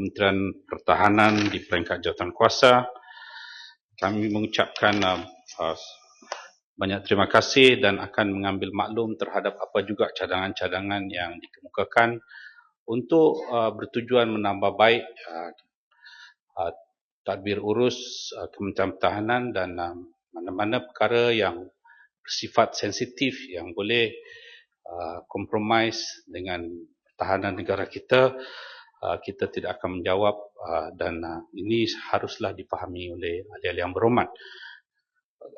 Kementerian Pertahanan di peringkat jawatankuasa. Kami mengucapkan banyak terima kasih dan akan mengambil maklum terhadap apa juga cadangan-cadangan yang dikemukakan untuk bertujuan menambah baik tadbir urus Kementerian Pertahanan dan mana-mana perkara yang bersifat sensitif yang boleh kompromis dengan pertahanan negara kita, kita tidak akan menjawab dan ini haruslah dipahami oleh ahli-ahli yang berhormat.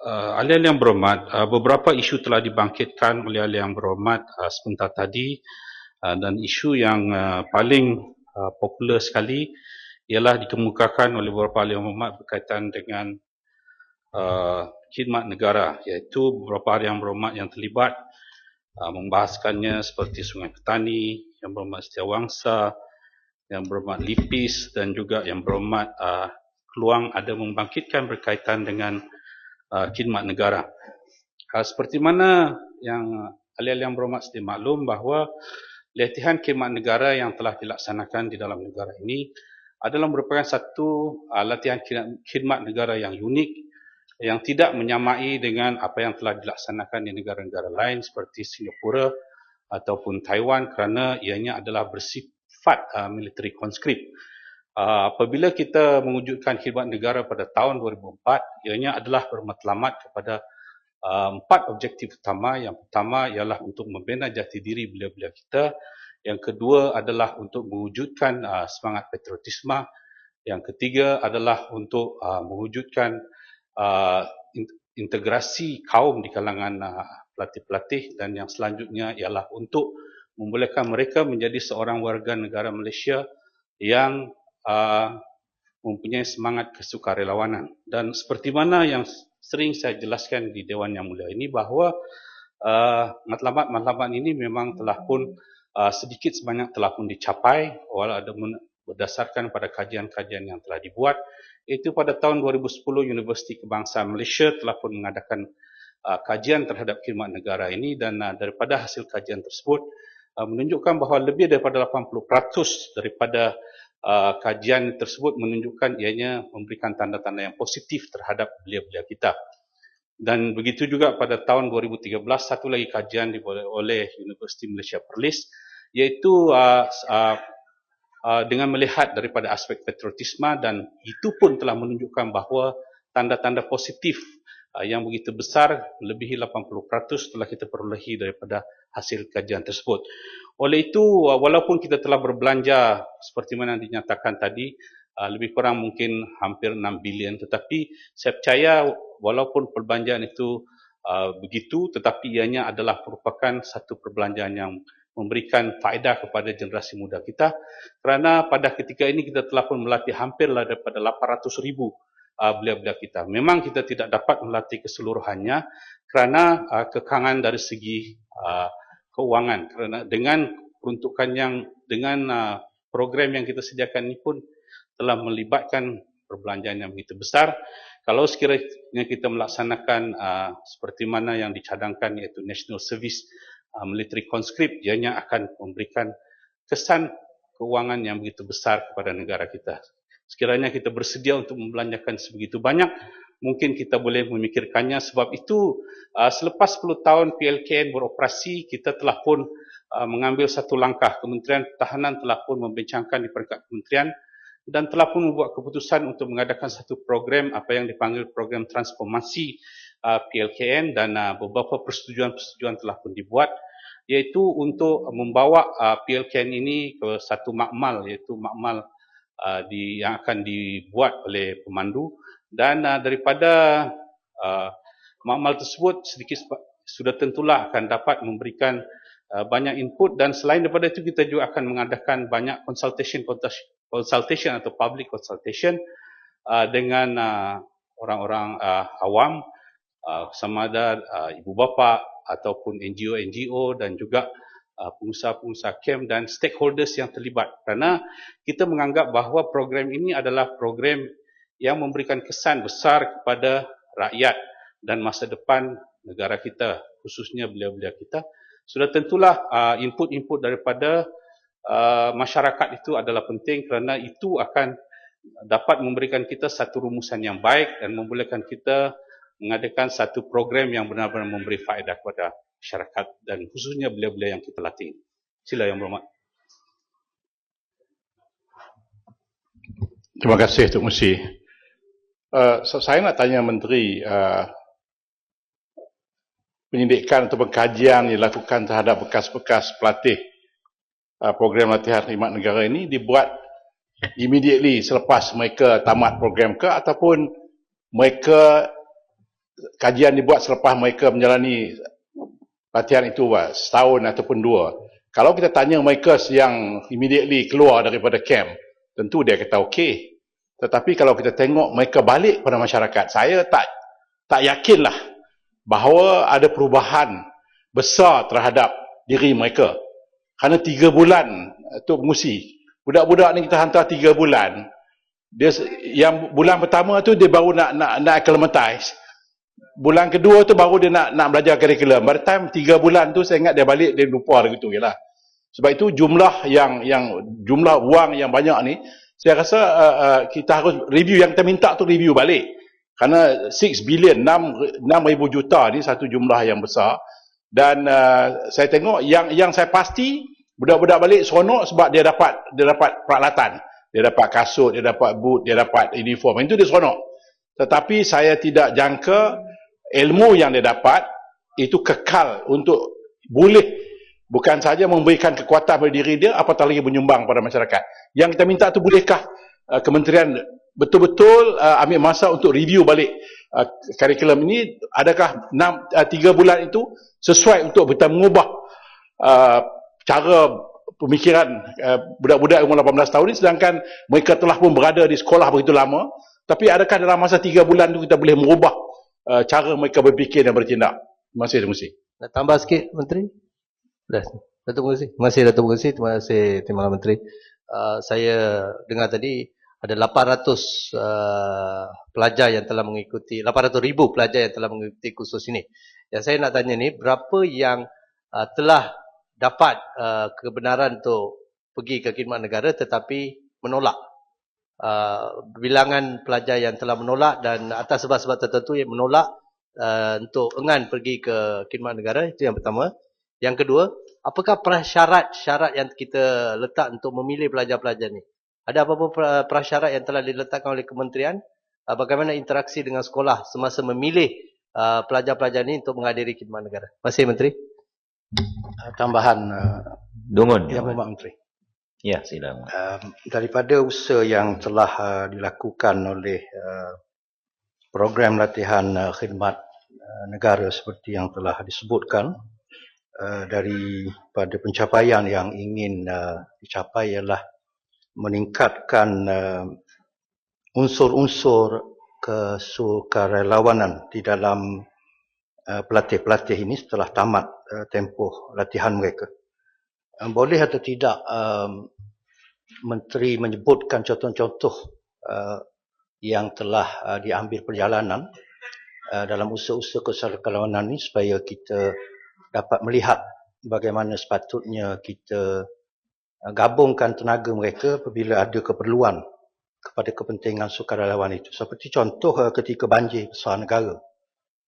Ahli-ahli yang berhormat, beberapa isu telah dibangkitkan oleh ahli yang berhormat sebentar tadi dan isu yang paling popular sekali ialah dikemukakan oleh beberapa ahli yang berhormat berkaitan dengan khidmat negara, iaitu beberapa ahli yang berhormat yang terlibat membahaskannya seperti Sungai Petani, yang berhormat Setiawangsa, yang berhormat Lipis dan juga yang berhormat Keluang ada membangkitkan berkaitan dengan khidmat negara. Seperti mana yang ahli-ahli yang berhormat sedia maklum bahawa latihan khidmat negara yang telah dilaksanakan di dalam negara ini adalah merupakan satu latihan khidmat negara yang unik, yang tidak menyamai dengan apa yang telah dilaksanakan di negara-negara lain seperti Singapura ataupun Taiwan kerana ianya adalah bersifat military conscript. Apabila kita mewujudkan khidmat negara pada tahun 2004, ianya adalah bermatlamat kepada 4 objektif utama. Yang pertama ialah untuk membina jati diri belia-belia kita. Yang kedua adalah untuk mewujudkan semangat patriotisme. Yang ketiga adalah untuk mewujudkan integrasi kaum di kalangan pelatih-pelatih, dan yang selanjutnya ialah untuk membolehkan mereka menjadi seorang warga negara Malaysia yang mempunyai semangat kesukarelawanan. Dan seperti mana yang sering saya jelaskan di Dewan Yang Mulia ini bahawa matlamat-matlamat ini memang telah pun sedikit sebanyak telah pun dicapai walaupun berdasarkan pada kajian-kajian yang telah dibuat. Itu pada tahun 2010 Universiti Kebangsaan Malaysia telah pun mengadakan kajian terhadap khidmat negara ini, dan daripada hasil kajian tersebut menunjukkan bahawa lebih daripada 80% daripada kajian tersebut menunjukkan ianya memberikan tanda-tanda yang positif terhadap belia-belia kita. Dan begitu juga pada tahun 2013 satu lagi kajian dibuat oleh Universiti Malaysia Perlis, iaitu dengan melihat daripada aspek patriotisme, dan itu pun telah menunjukkan bahawa tanda-tanda positif yang begitu besar, lebih 80% telah kita perolehi daripada hasil kajian tersebut. Oleh itu, walaupun kita telah berbelanja seperti mana dinyatakan tadi, lebih kurang mungkin hampir 6 bilion, tetapi saya percaya walaupun perbelanjaan itu begitu, tetapi ianya adalah merupakan satu perbelanjaan yang memberikan faedah kepada generasi muda kita, kerana pada ketika ini kita telah pun melatih hampirlah daripada 800,000 belia-belia kita. Memang kita tidak dapat melatih keseluruhannya kerana kekangan dari segi keuangan, kerana dengan peruntukan yang dengan program yang kita sediakan ini pun telah melibatkan perbelanjaan yang begitu besar. Kalau sekiranya kita melaksanakan seperti mana yang dicadangkan, iaitu National Service Military Conscript, ianya akan memberikan kesan keuangan yang begitu besar kepada negara kita. Sekiranya kita bersedia untuk membelanjakan sebegitu banyak, mungkin kita boleh memikirkannya. Sebab itu selepas 10 tahun PLKN beroperasi, kita telah pun mengambil satu langkah. Kementerian Pertahanan telah pun membincangkan di peringkat kementerian dan telah pun membuat keputusan untuk mengadakan satu program apa yang dipanggil program transformasi PLKN, dan beberapa persetujuan-persetujuan telah pun dibuat, iaitu untuk membawa PLKN ini ke satu makmal, iaitu makmal yang akan dibuat oleh pemandu, dan daripada makmal tersebut sedikit sudah tentulah akan dapat memberikan banyak input. Dan selain daripada itu, kita juga akan mengadakan banyak consultation atau public consultation dengan orang-orang awam, sama ada ibu bapa ataupun NGO dan juga pengusaha-pengusaha KEM dan stakeholders yang terlibat, kerana kita menganggap bahawa program ini adalah program yang memberikan kesan besar kepada rakyat dan masa depan negara kita, khususnya belia-belia kita. Sudah tentulah input-input daripada masyarakat itu adalah penting kerana itu akan dapat memberikan kita satu rumusan yang baik dan membolehkan kita mengadakan satu program yang benar-benar memberi faedah kepada masyarakat dan khususnya belia-belia yang kita latih. Sila Yang Berhormat. Terima kasih Tuk Musi. Saya nak tanya Menteri, penyidikan atau pengkajian yang dilakukan terhadap bekas-bekas pelatih program latihan khidmat negara ini dibuat immediately selepas mereka tamat program ke, ataupun mereka kajian dibuat selepas mereka menjalani latihan itu setahun ataupun 2. Kalau kita tanya mereka yang immediately keluar daripada camp, tentu dia kata okey. Tetapi kalau kita tengok mereka balik pada masyarakat, saya tak yakinlah bahawa ada perubahan besar terhadap diri mereka. Kerana 3 bulan Tok Musi, budak-budak ni kita hantar 3 bulan, dia yang bulan pertama tu dia baru nak acclimatize, bulan kedua tu baru dia nak belajar kurikulum. By the time 3 bulan tu saya ingat dia balik, dia lupa gitu jelah. Sebab itu jumlah jumlah wang yang banyak ni, saya rasa kita harus review. Yang kita minta tu review balik. Kerana 6 bilion, 6,000 juta ni satu jumlah yang besar. Dan saya tengok yang saya pasti budak-budak balik seronok sebab dia dapat peralatan. Dia dapat kasut, dia dapat boot, dia dapat uniform. Itu dia seronok. Tetapi saya tidak jangka ilmu yang dia dapat itu kekal untuk boleh bukan saja memberikan kekuatan pada diri dia, apatah lagi menyumbang pada masyarakat. Yang kita minta tu, bolehkah kementerian betul-betul ambil masa untuk review balik kurikulum ini? Adakah 3 bulan itu sesuai untuk kita mengubah cara pemikiran budak-budak umur 18 tahun ini, sedangkan mereka telah pun berada di sekolah begitu lama? Tapi adakah dalam masa 3 bulan itu kita boleh mengubah cara mereka berfikir dan bertindak? Terima kasih, terima kasih. Nak tambah sikit, Menteri? Dah, Datuk Mengurusi. Terima kasih Datuk Mengurusi. Terima kasih Timbalan Menteri. Saya dengar tadi ada 800 pelajar yang telah mengikuti, 800,000 pelajar yang telah mengikuti kursus ini. Yang saya nak tanya ni, berapa yang telah dapat kebenaran untuk pergi ke khidmat negara tetapi menolak? Bilangan pelajar yang telah menolak dan atas sebab-sebab tertentu yang menolak untuk enggan pergi ke khidmat negara, itu yang pertama. Yang kedua, apakah prasyarat yang kita letak untuk memilih pelajar-pelajar ni? Ada apa-apa prasyarat yang telah diletakkan oleh kementerian? Bagaimana interaksi dengan sekolah semasa memilih pelajar-pelajar ni untuk menghadiri khidmat negara? Terima kasih, Menteri. Tambahan Dungun. Yang Berhormat Menteri. Ya, silakan. Daripada usaha yang telah dilakukan oleh program latihan khidmat negara seperti yang telah disebutkan, daripada pencapaian yang ingin dicapai ialah meningkatkan unsur-unsur kesukarelawanan di dalam pelatih-pelatih ini setelah tamat tempoh latihan mereka. Boleh atau tidak Menteri menyebutkan contoh-contoh yang telah diambil perjalanan dalam usaha-usaha kesukarelawanan ini supaya kita dapat melihat bagaimana sepatutnya kita gabungkan tenaga mereka apabila ada keperluan kepada kepentingan sukarelawan itu. Seperti contoh ketika banjir besar negara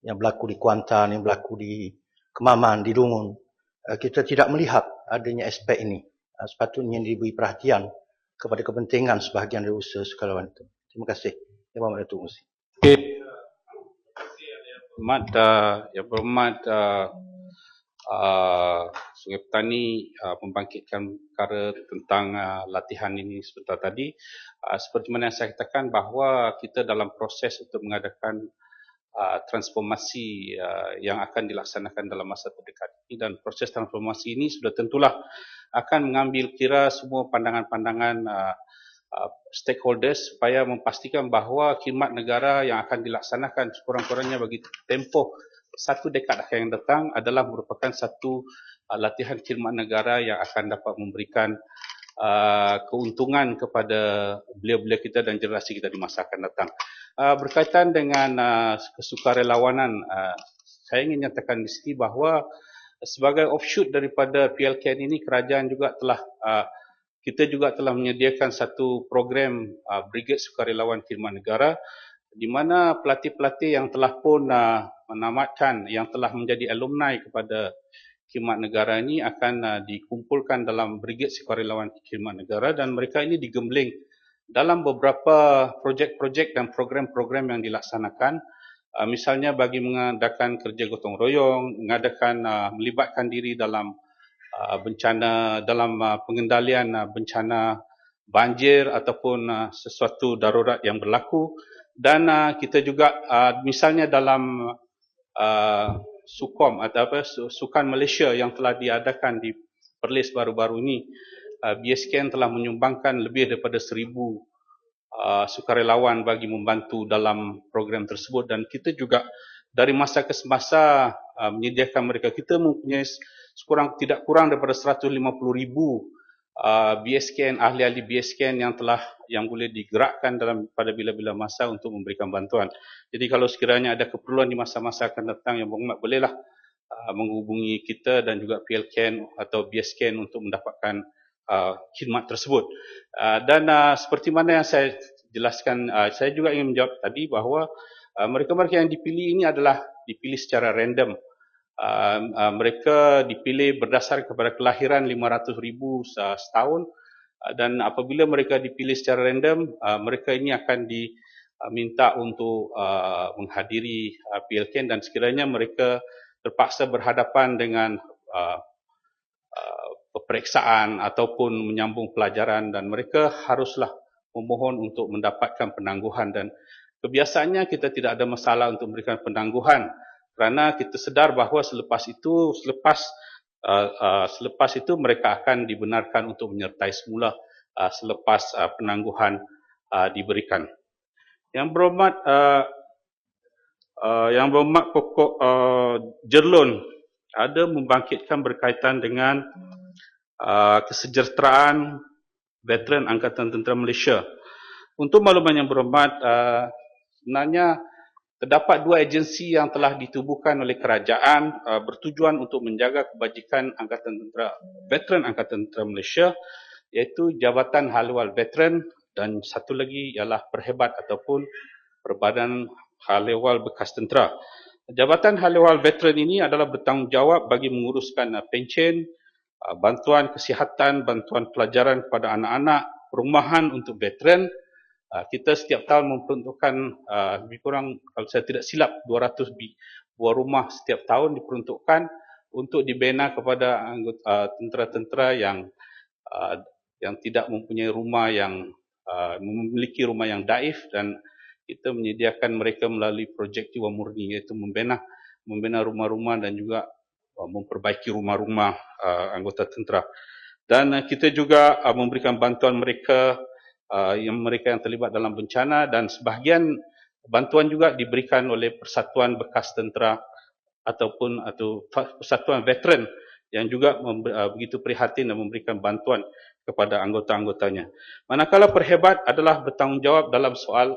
yang berlaku di Kuantan, yang berlaku di Kemaman, di Dungun, kita tidak melihat adanya aspek ini. Sepatutnya diberi perhatian kepada kepentingan sebahagian dari usaha sukarelawan itu. Terima kasih. Yang Berhormat Datuk Mengurusi. Yang Berhormat Sungai Petani membangkitkan perkara tentang latihan ini sebentar tadi. Seperti mana yang saya katakan bahawa kita dalam proses untuk mengadakan transformasi yang akan dilaksanakan dalam masa terdekat ini, dan proses transformasi ini sudah tentulah akan mengambil kira semua pandangan-pandangan stakeholders supaya memastikan bahawa khidmat negara yang akan dilaksanakan sekurang-kurangnya bagi tempoh 1 dekad yang datang adalah merupakan satu latihan khidmat negara yang akan dapat memberikan keuntungan kepada belia-belia kita dan generasi kita di masa akan datang. Berkaitan dengan kesukarelawanan, saya ingin nyatakan di sini bahawa sebagai offshoot daripada PLKN ini, kerajaan juga telah kita juga telah menyediakan satu program Brigade Sukarelawan Khidmat Negara di mana pelatih-pelatih yang telah pun menamatkan, yang telah menjadi alumni kepada Khidmat Negara ini akan dikumpulkan dalam Brigade Sukarelawan Khidmat Negara dan mereka ini digembling dalam beberapa projek-projek dan program-program yang dilaksanakan. Misalnya bagi mengadakan kerja gotong royong, melibatkan diri dalam bencana, dalam pengendalian bencana banjir ataupun sesuatu darurat yang berlaku. Dan kita juga misalnya dalam SUKOM atau Sukan Malaysia yang telah diadakan di Perlis baru-baru ini, BSKN telah menyumbangkan lebih daripada 1,000 sukarelawan bagi membantu dalam program tersebut, dan kita juga dari masa ke semasa menyediakan mereka. Kita mempunyai tidak kurang daripada 150,000 BSKN, ahli-ahli BSKN yang boleh digerakkan pada bila-bila masa untuk memberikan bantuan. Jadi kalau sekiranya ada keperluan di masa-masa akan datang, Yang Berhormat bolehlah menghubungi kita dan juga PLKN atau BSKN untuk mendapatkan khidmat tersebut. Dan seperti mana yang saya jelaskan, saya juga ingin menjawab tadi bahawa mereka-mereka yang dipilih ini adalah dipilih secara random. Mereka dipilih berdasar kepada kelahiran 500,000 setahun, dan apabila mereka dipilih secara random, mereka ini akan diminta untuk menghadiri PLKN, dan sekiranya mereka terpaksa berhadapan dengan peperiksaan ataupun menyambung pelajaran, dan mereka haruslah memohon untuk mendapatkan penangguhan. Dan kebiasaannya kita tidak ada masalah untuk memberikan penangguhan kerana kita sedar bahawa selepas itu mereka akan dibenarkan untuk menyertai semula selepas penangguhan diberikan. Yang Berhormat pokok Jerlun ada membangkitkan berkaitan dengan kesejahteraan veteran Angkatan Tentera Malaysia. Untuk makluman Yang Berhormat, sebenarnya terdapat 2 agensi yang telah ditubuhkan oleh kerajaan bertujuan untuk menjaga kebajikan veteran Angkatan Tentera Malaysia, iaitu Jabatan Hal Ehwal Veteran dan satu lagi ialah Perhebat ataupun Perbadan Hal Ehwal Bekas Tentera. Jabatan Hal Ehwal Veteran ini adalah bertanggungjawab bagi menguruskan pencen, bantuan kesihatan, bantuan pelajaran kepada anak-anak, perumahan untuk veteran. Kita setiap tahun memperuntukkan lebih kurang, kalau saya tidak silap, 200 buah rumah setiap tahun diperuntukkan untuk dibina kepada tentera-tentera yang tidak mempunyai rumah, yang memiliki rumah yang daif, dan kita menyediakan mereka melalui projek Jiwa Murni, iaitu membina rumah-rumah dan juga memperbaiki rumah-rumah anggota tentera. Dan kita juga memberikan bantuan mereka yang terlibat dalam bencana, dan sebahagian bantuan juga diberikan oleh Persatuan Bekas Tentera atau Persatuan Veteran yang juga begitu prihatin dan memberikan bantuan kepada anggota-anggotanya. Manakala Perhebat adalah bertanggungjawab dalam soal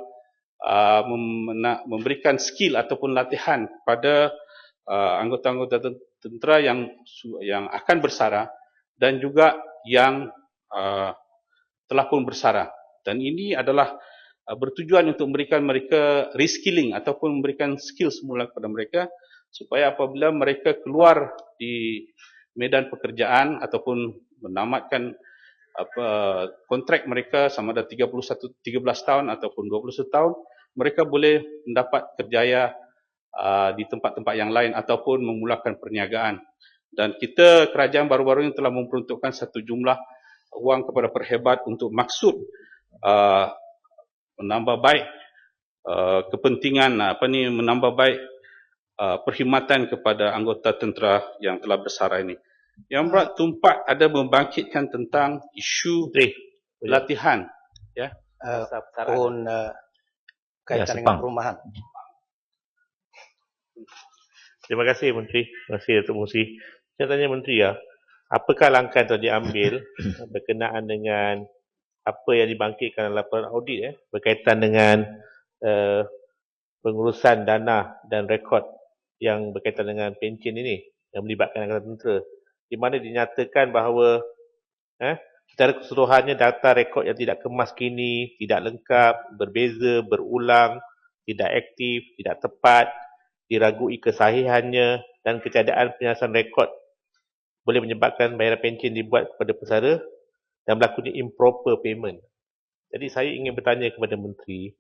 memberikan skill ataupun latihan kepada anggota-anggota tentera yang akan bersara dan juga yang telah pun bersara. Dan ini adalah bertujuan untuk memberikan mereka reskilling ataupun memberikan skill semula kepada mereka, supaya apabila mereka keluar di medan pekerjaan ataupun menamatkan kontrak mereka sama ada 13 tahun ataupun 21 tahun, mereka boleh mendapat kerjaya di tempat-tempat yang lain ataupun memulakan perniagaan. Dan kita, kerajaan baru-baru ini telah memperuntukkan satu jumlah wang kepada Perhebat untuk maksud menambah baik kepentingan menambah baik perkhidmatan kepada anggota tentera yang telah bersara ini. Yang Berhormat Tumpak ada membangkitkan tentang isu latihan, ya. Pun kaitan dengan perumahan. Terima kasih Menteri. Terima kasih Datuk Musi. Saya tanya Menteri apakah langkah yang telah diambil berkenaan dengan apa yang dibangkitkan dalam laporan audit berkaitan dengan pengurusan dana dan rekod yang berkaitan dengan pencen ini yang melibatkan angkatan tentera, di mana dinyatakan bahawa secara keseluruhannya data rekod yang tidak kemas kini, tidak lengkap, berbeza, berulang, tidak aktif, tidak tepat, diragui kesahihannya dan ketiadaan penyelesaian rekod boleh menyebabkan bayaran pencen dibuat kepada pesara dan berlakunya improper payment. Jadi saya ingin bertanya kepada Menteri,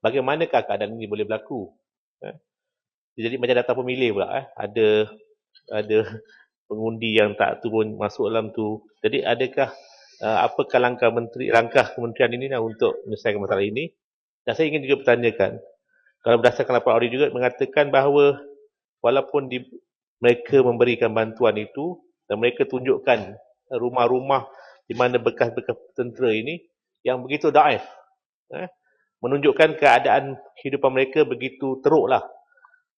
bagaimanakah keadaan ini boleh berlaku? Jadi macam data pemilih pula, ada pengundi yang tak turun masuk dalam tu. Jadi adakah apakah langkah kementerian ini untuk menyelesaikan masalah ini? Dan saya ingin juga bertanyakan, kalau berdasarkan laporan audit juga mengatakan bahawa walaupun mereka memberikan bantuan itu dan mereka tunjukkan rumah-rumah di mana bekas-bekas tentera ini yang begitu daif, menunjukkan keadaan kehidupan mereka begitu teruklah.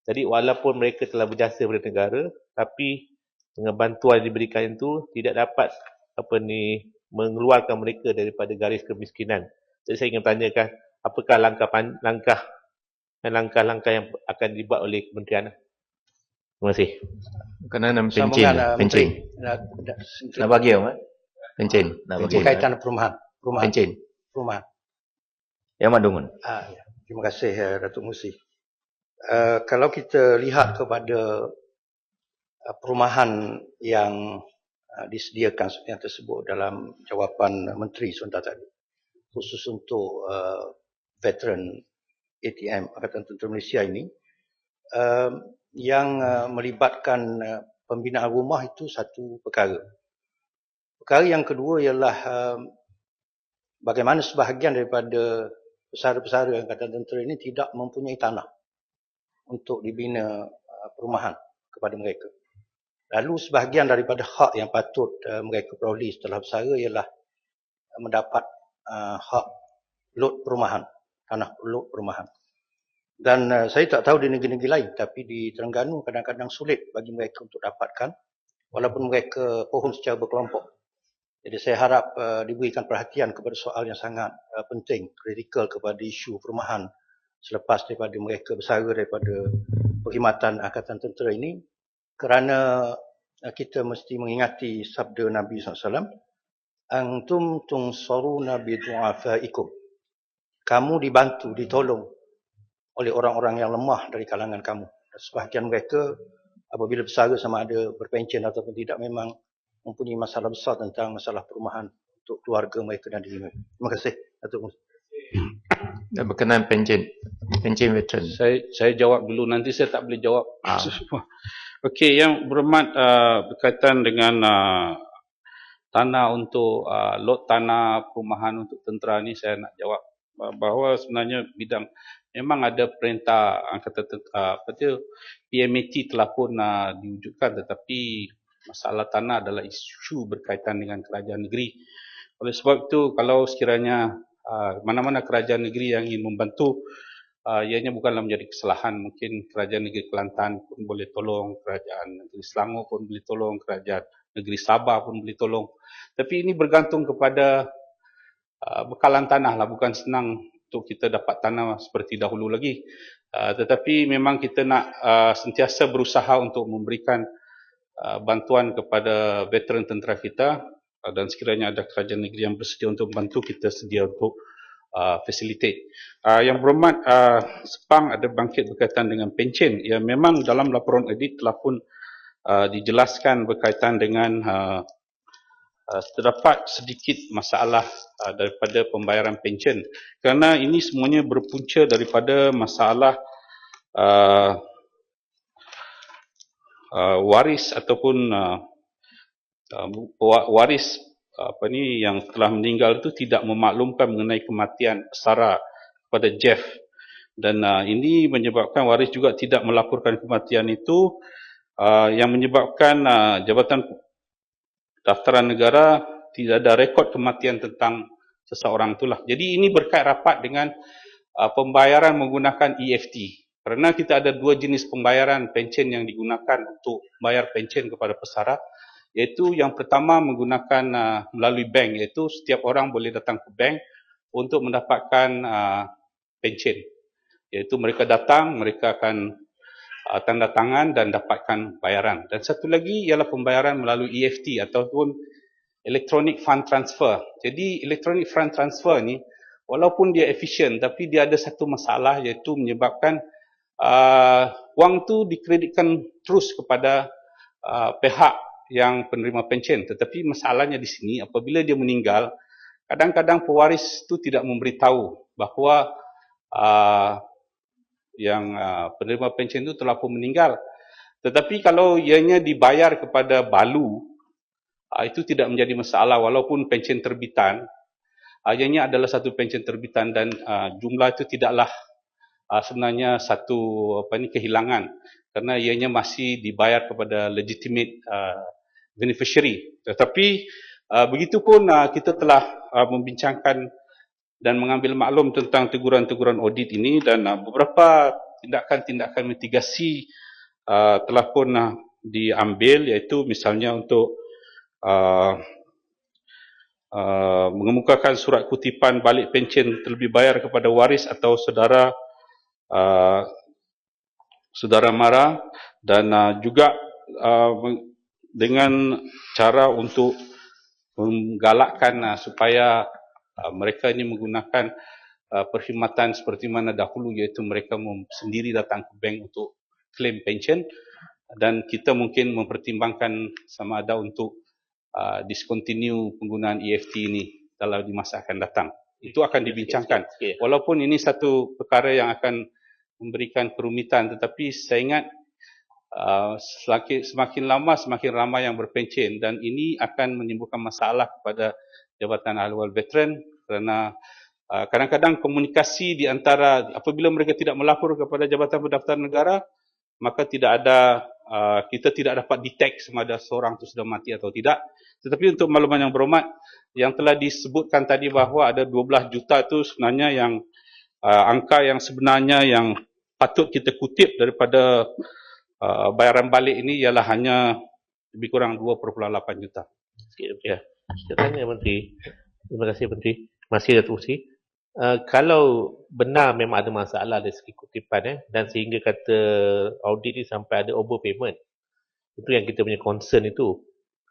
Jadi walaupun mereka telah berjasa kepada negara, tapi dengan bantuan yang diberikan itu tidak dapat mengeluarkan mereka daripada garis kemiskinan. Jadi saya ingin tanyakan, apakah langkah yang akan dibuat oleh kementerian? Terima kasih. Berkenaan pencen. Sambungan, Menteri. Nak bagi apa? Pencen. Nak bagi. Berkaitan perumahan. Pencen. Perumahan. Yang Mak Dungun. Ya. Terima kasih Datuk Musi. Kalau kita lihat kepada perumahan yang disediakan yang tersebut dalam jawapan Menteri sebentar tadi, khusus untuk veteran ATM Angkatan Tentera Malaysia ini, yang melibatkan pembinaan rumah itu satu perkara. Perkara yang kedua ialah bagaimana sebahagian daripada pesara-pesara Angkatan Tentera ini tidak mempunyai tanah untuk dibina perumahan kepada mereka. Lalu sebahagian daripada hak yang patut mereka peroleh setelah bersara ialah mendapat hak lot perumahan, tanah lot perumahan. Dan saya tak tahu di negeri-negeri lain, tapi di Terengganu kadang-kadang sulit bagi mereka untuk dapatkan walaupun mereka pohon secara berkelompok. Jadi saya harap diberikan perhatian kepada soal yang sangat penting, kritikal kepada isu perumahan selepas daripada mereka bersara daripada perkhidmatan Angkatan Tentera ini, kerana kita mesti mengingati sabda Nabi SAW, Antum tunsaruna bidu'afaikum. Kamu dibantu, ditolong oleh orang-orang yang lemah dari kalangan kamu. Sebahagian mereka apabila bersara sama ada berpencen ataupun tidak memang mempunyai masalah besar tentang masalah perumahan untuk keluarga mereka dan diri mereka. Terima kasih Datuk Musi. Dan berkenaan pencen veteran. Saya jawab dulu, nanti saya tak boleh jawab semua. Okey, yang berhormat berkaitan dengan tanah untuk lot tanah perumahan untuk tentera ni, saya nak jawab bahawa sebenarnya bidang memang ada perintah Angkatan PMAT telah pun diwujudkan, tetapi masalah tanah adalah isu berkaitan dengan kerajaan negeri. Oleh sebab itu, kalau sekiranya mana-mana kerajaan negeri yang ingin membantu, ianya bukanlah menjadi kesalahan. Mungkin kerajaan negeri Kelantan pun boleh tolong, kerajaan negeri Selangor pun boleh tolong, kerajaan negeri Sabah pun boleh tolong. Tapi ini bergantung kepada bekalan tanah lah, bukan senang untuk kita dapat tanah seperti dahulu lagi. Tetapi memang kita nak sentiasa berusaha untuk memberikan bantuan kepada veteran tentera kita, dan sekiranya ada kerajaan negeri yang bersedia untuk membantu, kita sedia untuk facilitate. Yang berhormat, Sepang ada bangkit berkaitan dengan pencen. Ya, memang dalam laporan audit telah pun dijelaskan berkaitan dengan terdapat sedikit masalah daripada pembayaran pencen, kerana ini semuanya berpunca daripada masalah waris ataupun waris yang telah meninggal itu tidak memaklumkan mengenai kematian pesara kepada Jeff, dan ini menyebabkan waris juga tidak melaporkan kematian itu, yang menyebabkan Jabatan Daftaran Negara tidak ada rekod kematian tentang seseorang itulah. Jadi ini berkait rapat dengan pembayaran menggunakan EFT. Kerana kita ada dua jenis pembayaran pencen yang digunakan untuk bayar pencen kepada pesara, iaitu yang pertama menggunakan melalui bank, iaitu setiap orang boleh datang ke bank untuk mendapatkan pencen. Iaitu mereka datang, mereka akan tanda tangan dan dapatkan bayaran. Dan satu lagi ialah pembayaran melalui EFT ataupun electronic fund transfer. Jadi electronic fund transfer ni walaupun dia efisien tapi dia ada satu masalah iaitu menyebabkan wang tu dikreditkan terus kepada pihak yang penerima pencen. Tetapi masalahnya di sini apabila dia meninggal, kadang-kadang pewaris tu tidak memberitahu bahawa yang penerima pencen itu telah pun meninggal. Tetapi kalau ianya dibayar kepada balu, itu tidak menjadi masalah walaupun pencen terbitan. Ianya adalah satu pencen terbitan dan jumlah itu tidaklah sebenarnya satu kehilangan kerana ianya masih dibayar kepada legitimate beneficiary. Tetapi begitupun kita telah membincangkan dan mengambil maklum tentang teguran-teguran audit ini dan beberapa tindakan-tindakan mitigasi telah pun diambil, iaitu misalnya untuk mengemukakan surat kutipan balik pencen terlebih bayar kepada waris atau saudara saudara mara dan juga dengan cara untuk menggalakkan supaya mereka ini menggunakan perkhidmatan seperti mana dahulu, iaitu mereka sendiri datang ke bank untuk claim pension, dan kita mungkin mempertimbangkan sama ada untuk discontinue penggunaan EFT ini dalam di masa akan datang. Itu akan dibincangkan. Walaupun ini satu perkara yang akan memberikan kerumitan, tetapi saya ingat semakin lama semakin ramai yang berpencen dan ini akan menimbulkan masalah kepada Jabatan Ahli Waris Veteran kerana kadang-kadang komunikasi di antara apabila mereka tidak melapor kepada Jabatan Pendaftaran Negara, maka tidak ada kita tidak dapat detect sama ada seorang itu sudah mati atau tidak. Tetapi untuk makluman yang berhormat, yang telah disebutkan tadi bahawa ada 12 juta itu sebenarnya yang angka yang sebenarnya yang patut kita kutip daripada bayaran balik ini ialah hanya lebih kurang 2.8 juta. Ya, saya tanya Menteri. Terima kasih Menteri. Masih Datuk Seri. Kalau benar memang ada masalah dari segi kutipan dan sehingga kata audit ni sampai ada overpayment, itu yang kita punya concern itu.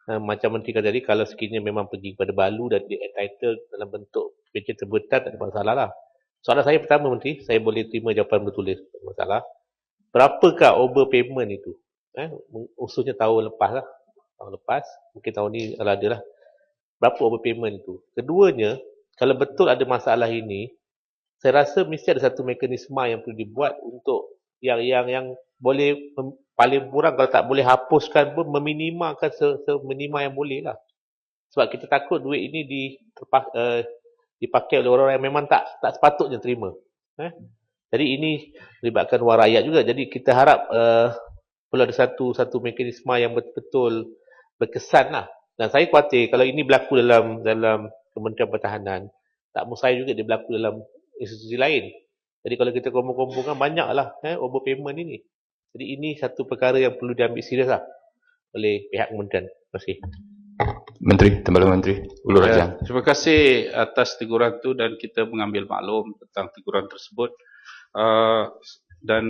Macam Menteri kata tadi, kalau sekiranya memang pergi kepada balu dan dia entitled dalam bentuk pencen terbetat, tak ada masalah lah. Soalan saya pertama Menteri, saya boleh terima jawapan bertulis, tak ada masalah. Berapakah overpayment itu? Khususnya tahun lepas lah. Tahun lepas, mungkin tahun ni ada lah. Berapa overpayment itu? Keduanya, kalau betul ada masalah ini, saya rasa mesti ada satu mekanisme yang perlu dibuat untuk yang boleh paling kurang kalau tak boleh hapuskan pun meminimalkan seminimal yang boleh lah. Sebab kita takut duit ini dipakai oleh orang yang memang tak sepatutnya terima. Jadi ini melibatkan wang rakyat juga. Jadi kita harap perlu ada satu mekanisme yang betul-betul berkesan lah. Dan saya khawatir kalau ini berlaku dalam Kementerian Pertahanan, tak mustahil juga dia berlaku dalam institusi lain. Jadi kalau kita kumpul-kumpulkan banyaklah overpayment ini. Jadi ini satu perkara yang perlu diambil serius lah oleh pihak kementerian. Terima kasih. Menteri, Timbalan Menteri, Ulur Rajang. Terima kasih atas teguran itu dan kita mengambil maklum tentang teguran tersebut. Dan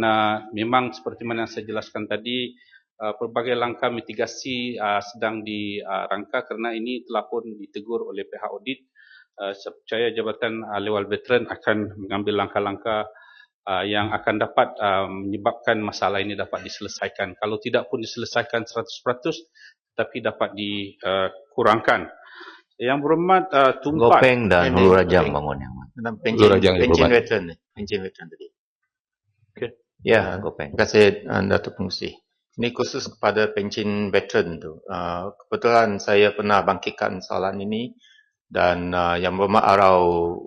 memang seperti mana yang saya jelaskan tadi, pelbagai langkah mitigasi sedang dirangka kerana ini telah pun ditegur oleh pihak audit. Saya percaya Jabatan Ahli Waris Veteran akan mengambil langkah-langkah yang akan dapat menyebabkan masalah ini dapat diselesaikan. Kalau tidak pun diselesaikan 100%, tapi dapat dikurangkan. Yang berhormat Tumpat. Gopeng dan Ulur Rajang bangun yang mana? Pencen veteran tadi. Okay. Ya, Gopeng. Terima kasih Datuk Pengerusi. Ini khusus kepada pencen veteran tu. Kebetulan saya pernah bangkitkan soalan ini dan yang berhormat Arau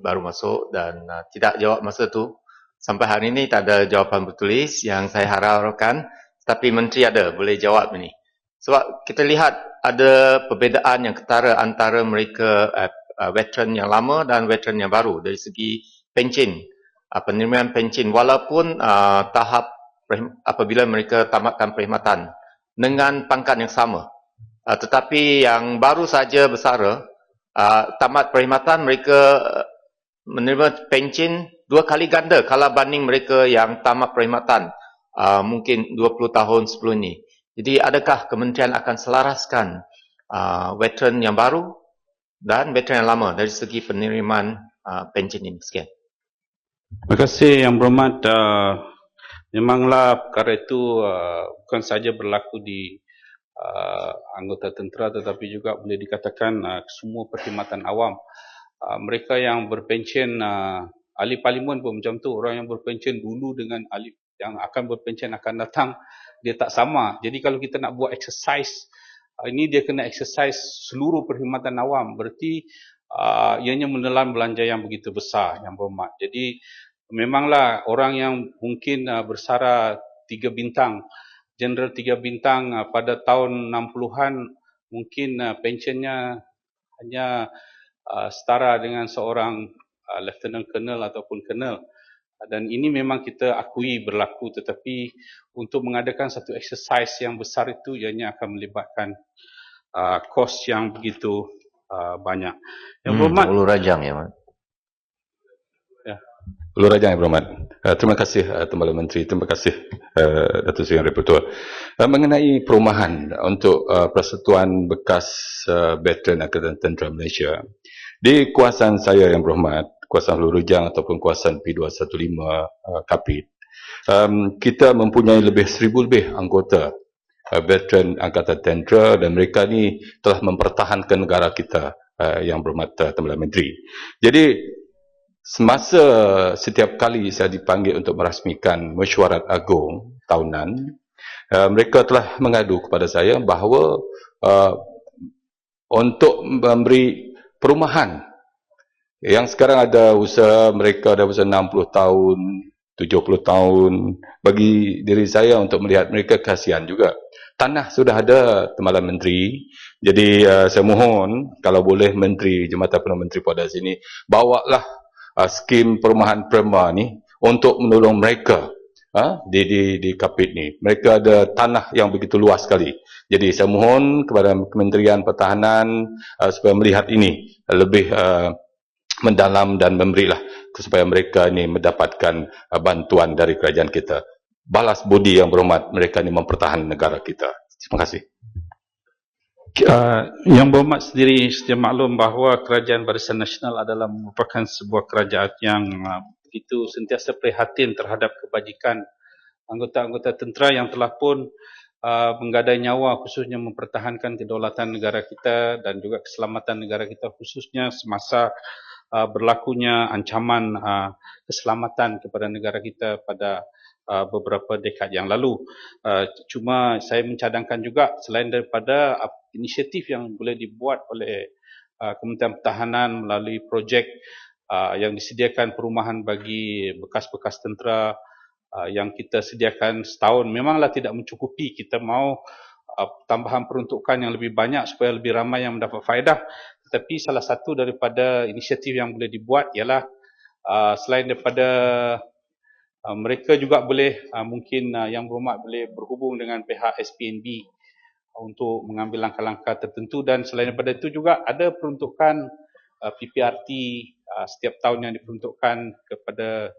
baru masuk dan tidak jawab masa tu. Sampai hari ini tak ada jawapan bertulis yang saya harapkan, tapi Menteri ada boleh jawab ini. Sebab kita lihat ada perbezaan yang ketara antara mereka veteran yang lama dan veteran yang baru dari segi pencen, penerimaan pencen, walaupun tahap apabila mereka tamatkan perkhidmatan dengan pangkat yang sama. Tetapi yang baru saja bersara, tamat perkhidmatan mereka menerima pencen 2 kali ganda kalau banding mereka yang tamat perkhidmatan mungkin 20 tahun sebelum ini. Jadi adakah kementerian akan selaraskan veteran yang baru dan veteran yang lama dari segi penerimaan pension ini. Sekian. Terima kasih Yang Berhormat. Memanglah perkara itu bukan saja berlaku di anggota tentera tetapi juga boleh dikatakan semua perkhidmatan awam. Mereka yang berpencen, ahli parlimen pun macam tu, orang yang berpencen dulu dengan ahli yang akan berpencen akan datang, dia tak sama. Jadi kalau kita nak buat exercise, ini dia kena exercise seluruh perkhidmatan awam, berarti ianya menelan belanja yang begitu besar, Yang Berhormat. Jadi memanglah orang yang mungkin bersara 3 bintang, Jeneral 3 bintang pada tahun 60-an, mungkin pensionnya hanya setara dengan seorang Lieutenant Colonel ataupun Colonel. Dan ini memang kita akui berlaku, tetapi untuk mengadakan satu exercise yang besar itu, ianya akan melibatkan kos yang begitu banyak. Yang Berhormat, Ulu Rajang ya, Mat. Ulu Rajang Yang Berhormat. Terima kasih Timbalan Menteri, terima kasih Datuk Seri Yang Rapporteur. Mengenai perumahan untuk Persatuan Bekas Veteran Angkatan Tentera Malaysia, di kuasaan saya Yang Berhormat, kuasaan Ulu Rajang ataupun kuasaan P215 Kapit, kita mempunyai lebih 1,000 lebih anggota veteran Angkatan Tentera, dan mereka ni telah mempertahankan negara kita, Yang Berhormat Timbalan Menteri. Jadi semasa setiap kali saya dipanggil untuk merasmikan mesyuarat agung tahunan, mereka telah mengadu kepada saya bahawa untuk memberi perumahan yang sekarang ada usaha, mereka ada usaha 60 tahun, 70 tahun, bagi diri saya untuk melihat mereka kasihan juga. Tanah sudah ada, Timbalan Menteri. Jadi saya mohon kalau boleh Menteri, Jabatan Perdana Menteri pada sini, bawalah skim perumahan Prema ni untuk menolong mereka di Kapit ni. Mereka ada tanah yang begitu luas sekali. Jadi saya mohon kepada Kementerian Pertahanan supaya melihat ini lebih mendalam dan memberilah supaya mereka ni mendapatkan bantuan dari kerajaan kita. Balas budi Yang Berhormat, mereka ni mempertahankan negara kita. Terima kasih. Yang Berhormat sendiri sedia maklum bahawa Kerajaan Barisan Nasional adalah merupakan sebuah kerajaan yang begitu sentiasa prihatin terhadap kebajikan anggota-anggota tentera yang telah pun menggadai nyawa, khususnya mempertahankan kedaulatan negara kita dan juga keselamatan negara kita, khususnya semasa berlakunya ancaman keselamatan kepada negara kita pada beberapa dekad yang lalu. Cuma saya mencadangkan juga, selain daripada inisiatif yang boleh dibuat oleh Kementerian Pertahanan melalui projek yang disediakan perumahan bagi bekas-bekas tentera yang kita sediakan setahun, memanglah tidak mencukupi. Kita mahu tambahan peruntukan yang lebih banyak supaya lebih ramai yang mendapat faedah. Tetapi salah satu daripada inisiatif yang boleh dibuat ialah selain daripada mereka juga boleh mungkin Yang Berhormat boleh berhubung dengan pihak SPNB untuk mengambil langkah-langkah tertentu, dan selain daripada itu juga ada peruntukan PPRT setiap tahun yang diperuntukkan kepada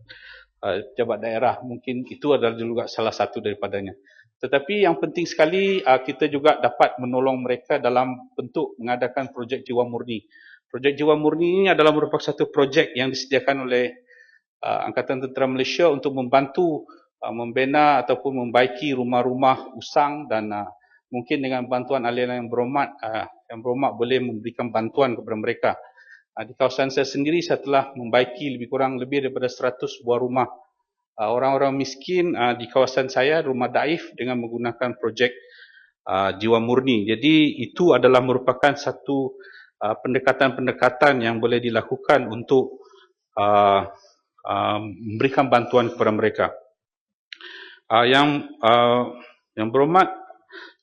pejabat daerah. Mungkin itu adalah juga salah satu daripadanya. Tetapi yang penting sekali kita juga dapat menolong mereka dalam bentuk mengadakan projek Jiwa Murni. Projek Jiwa Murni ini adalah merupakan satu projek yang disediakan oleh Angkatan Tentera Malaysia untuk membantu membina ataupun membaiki rumah-rumah usang, dan mungkin dengan bantuan ahli-ahli Yang Berhormat, Yang Berhormat boleh memberikan bantuan kepada mereka. Di kawasan saya sendiri, saya telah membaiki lebih daripada 100 buah rumah orang-orang miskin di kawasan saya, rumah daif, dengan menggunakan projek Jiwa Murni. Jadi itu adalah merupakan satu pendekatan-pendekatan yang boleh dilakukan untuk memberikan bantuan kepada mereka. Yang Berhormat,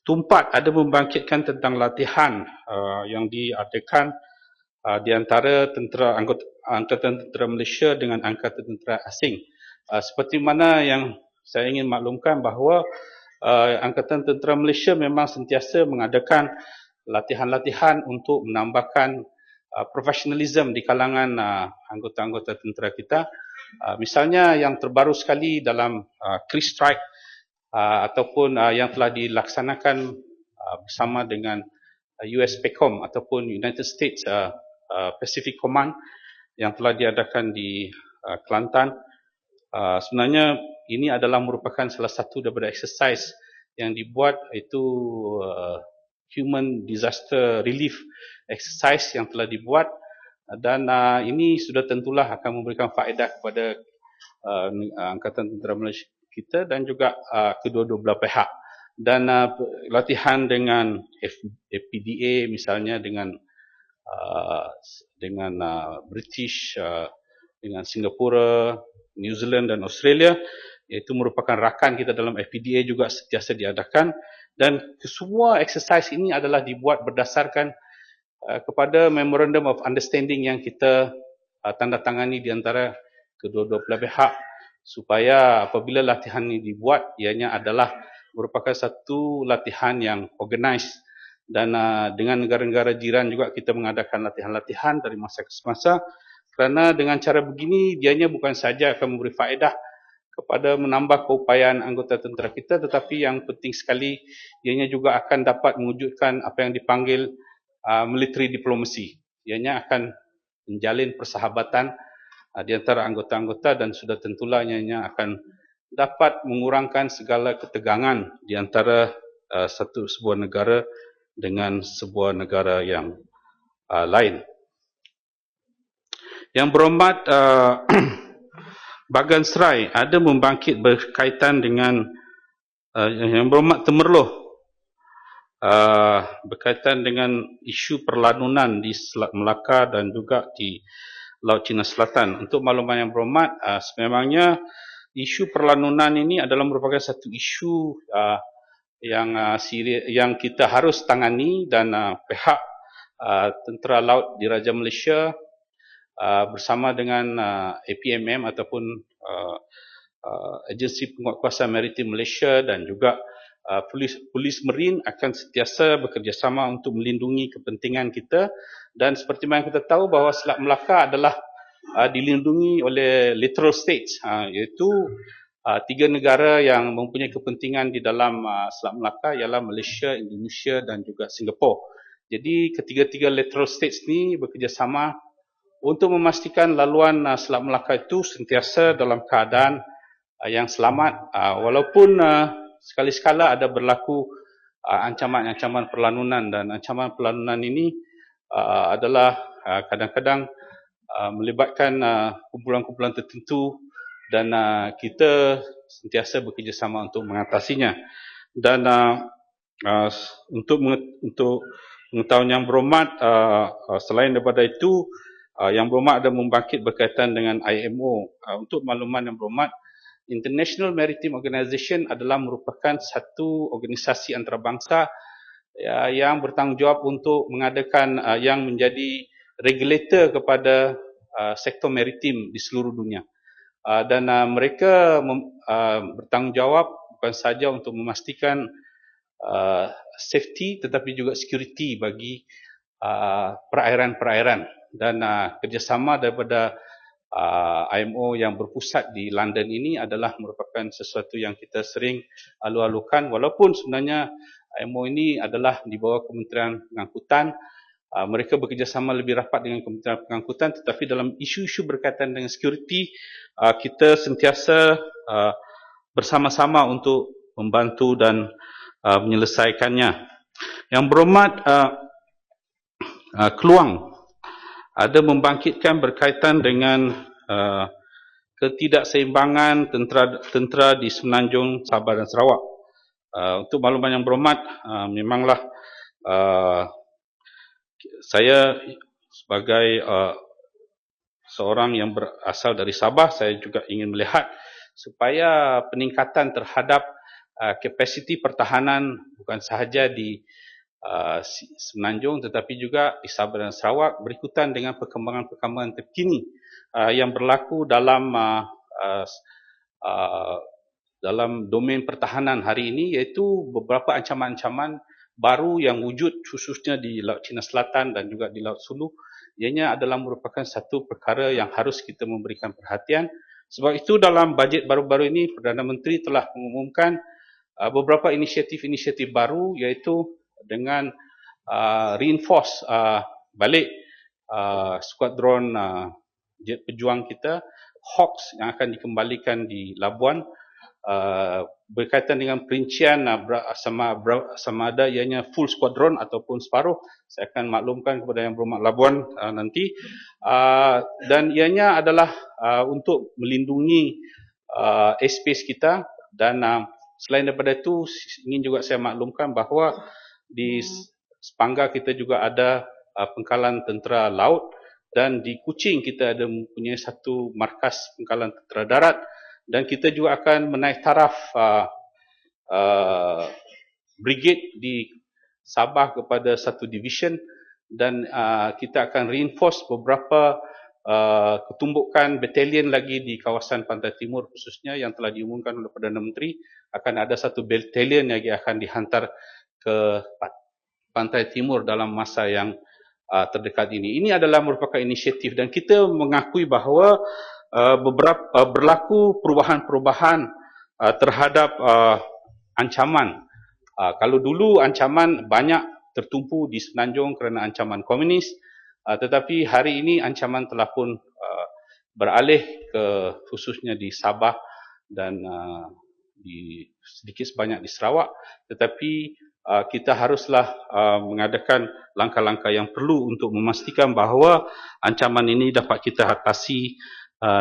Tumpat ada membangkitkan tentang latihan yang diadakan di antara Angkatan Tentera Malaysia dengan Angkatan Tentera Asing. Seperti mana yang saya ingin maklumkan bahawa Angkatan Tentera Malaysia memang sentiasa mengadakan latihan-latihan untuk menambahkan profesionalism di kalangan anggota-anggota tentera kita. Misalnya yang terbaru sekali dalam Chris Strike ataupun yang telah dilaksanakan bersama dengan US PACOM ataupun United States Pacific Command yang telah diadakan di Kelantan. Sebenarnya ini adalah merupakan salah satu daripada exercise yang dibuat, iaitu Human Disaster Relief Exercise yang telah dibuat, dan ini sudah tentulah akan memberikan faedah kepada Angkatan Tentera Malaysia kita dan juga kedua-dua belah pihak. Dan latihan dengan FPDA misalnya dengan British, dengan Singapura, New Zealand dan Australia, iaitu merupakan rakan kita dalam FPDA juga sentiasa diadakan, dan semua exercise ini adalah dibuat berdasarkan kepada Memorandum of Understanding yang kita tanda tangani di antara kedua-dua belah pihak, supaya apabila latihan ini dibuat, ianya adalah merupakan satu latihan yang organised, dan dengan negara-negara jiran juga kita mengadakan latihan-latihan dari masa ke masa, kerana dengan cara begini dianya bukan saja akan memberi faedah kepada menambah keupayaan anggota tentera kita, tetapi yang penting sekali ianya juga akan dapat mewujudkan apa yang dipanggil military diplomacy. Ianya akan menjalin persahabatan di antara anggota-anggota, dan sudah tentulah ianya akan dapat mengurangkan segala ketegangan di antara sebuah negara dengan sebuah negara yang lain. Yang berhormat Bagan Serai ada membangkit berkaitan dengan Yang berhormat Temerloh berkaitan dengan isu perlanunan di Selat Melaka dan juga di Laut Cina Selatan. Untuk makluman yang berhormat, sememangnya isu perlanunan ini adalah merupakan satu isu yang kita harus tangani, dan pihak Tentera Laut Diraja Malaysia bersama dengan APMM ataupun Agensi Penguatkuasaan Maritim Malaysia dan juga Polis Marine akan sentiasa bekerjasama untuk melindungi kepentingan kita. Dan seperti mana kita tahu bahawa Selat Melaka adalah dilindungi oleh littoral states, iaitu 3 negara yang mempunyai kepentingan di dalam Selat Melaka ialah Malaysia, Indonesia dan juga Singapura. Jadi ketiga-tiga littoral states ni bekerjasama untuk memastikan laluan Selat Melaka itu sentiasa dalam keadaan yang selamat, walaupun sekali-sekala ada berlaku ancaman-ancaman perlanunan, dan ancaman perlanunan ini adalah kadang-kadang melibatkan kumpulan-kumpulan tertentu, dan kita sentiasa bekerjasama untuk mengatasinya. Dan untuk pengetahuan yang berhormat, selain daripada itu, yang berhormat ada membangkit berkaitan dengan IMO. Untuk makluman yang berhormat, International Maritime Organization adalah merupakan satu organisasi antarabangsa yang bertanggungjawab untuk mengadakan, yang menjadi regulator kepada sektor maritim di seluruh dunia. Dan mereka bertanggungjawab bukan saja untuk memastikan safety tetapi juga security bagi perairan-perairan. Dan kerjasama daripada IMO yang berpusat di London ini adalah merupakan sesuatu yang kita sering alu-alukan, walaupun sebenarnya IMO ini adalah di bawah Kementerian Pengangkutan. Mereka bekerjasama lebih rapat dengan Kementerian Pengangkutan, tetapi dalam isu-isu berkaitan dengan security, kita sentiasa bersama-sama untuk membantu dan menyelesaikannya. Yang berhormat Keluang ada membangkitkan berkaitan dengan ketidakseimbangan tentera di Semenanjung, Sabah dan Sarawak. Untuk makluman yang berhormat, memanglah saya sebagai seorang yang berasal dari Sabah, saya juga ingin melihat supaya peningkatan terhadap kapasiti pertahanan bukan sahaja di Semenanjung tetapi juga di Sabah dan Sarawak berikutan dengan perkembangan-perkembangan terkini yang berlaku dalam domain pertahanan hari ini, iaitu beberapa ancaman-ancaman baru yang wujud khususnya di Laut Cina Selatan dan juga di Laut Sulu. Ianya adalah merupakan satu perkara yang harus kita memberikan perhatian. Sebab itu dalam bajet baru-baru ini Perdana Menteri telah mengumumkan beberapa inisiatif-inisiatif baru, iaitu dengan reinforce balik skuadron jet pejuang kita Hawks yang akan dikembalikan di Labuan berkaitan dengan perincian sama ada ianya full squadron ataupun separuh. Saya akan maklumkan kepada yang berhormat Labuan nanti, dan ianya adalah untuk melindungi airspace kita. Dan selain daripada itu, ingin juga saya maklumkan bahawa di Sepanggar kita juga ada pengkalan tentera laut, dan di Kuching kita ada mempunyai satu markas pengkalan tentera darat, dan kita juga akan menaik taraf brigade di Sabah kepada satu division, dan kita akan reinforce beberapa ketumbukan batalion lagi di kawasan Pantai Timur, khususnya yang telah diumumkan oleh Perdana Menteri akan ada satu batalion yang akan dihantar ke Pantai Timur dalam masa yang terdekat ini. Ini adalah merupakan inisiatif, dan kita mengakui bahawa berlaku perubahan-perubahan terhadap ancaman. Kalau dulu ancaman banyak tertumpu di Semenanjung kerana ancaman komunis, tetapi hari ini ancaman telah pun beralih ke khususnya di Sabah dan di sedikit sebanyak di Sarawak, tetapi kita haruslah mengadakan langkah-langkah yang perlu untuk memastikan bahawa ancaman ini dapat kita atasi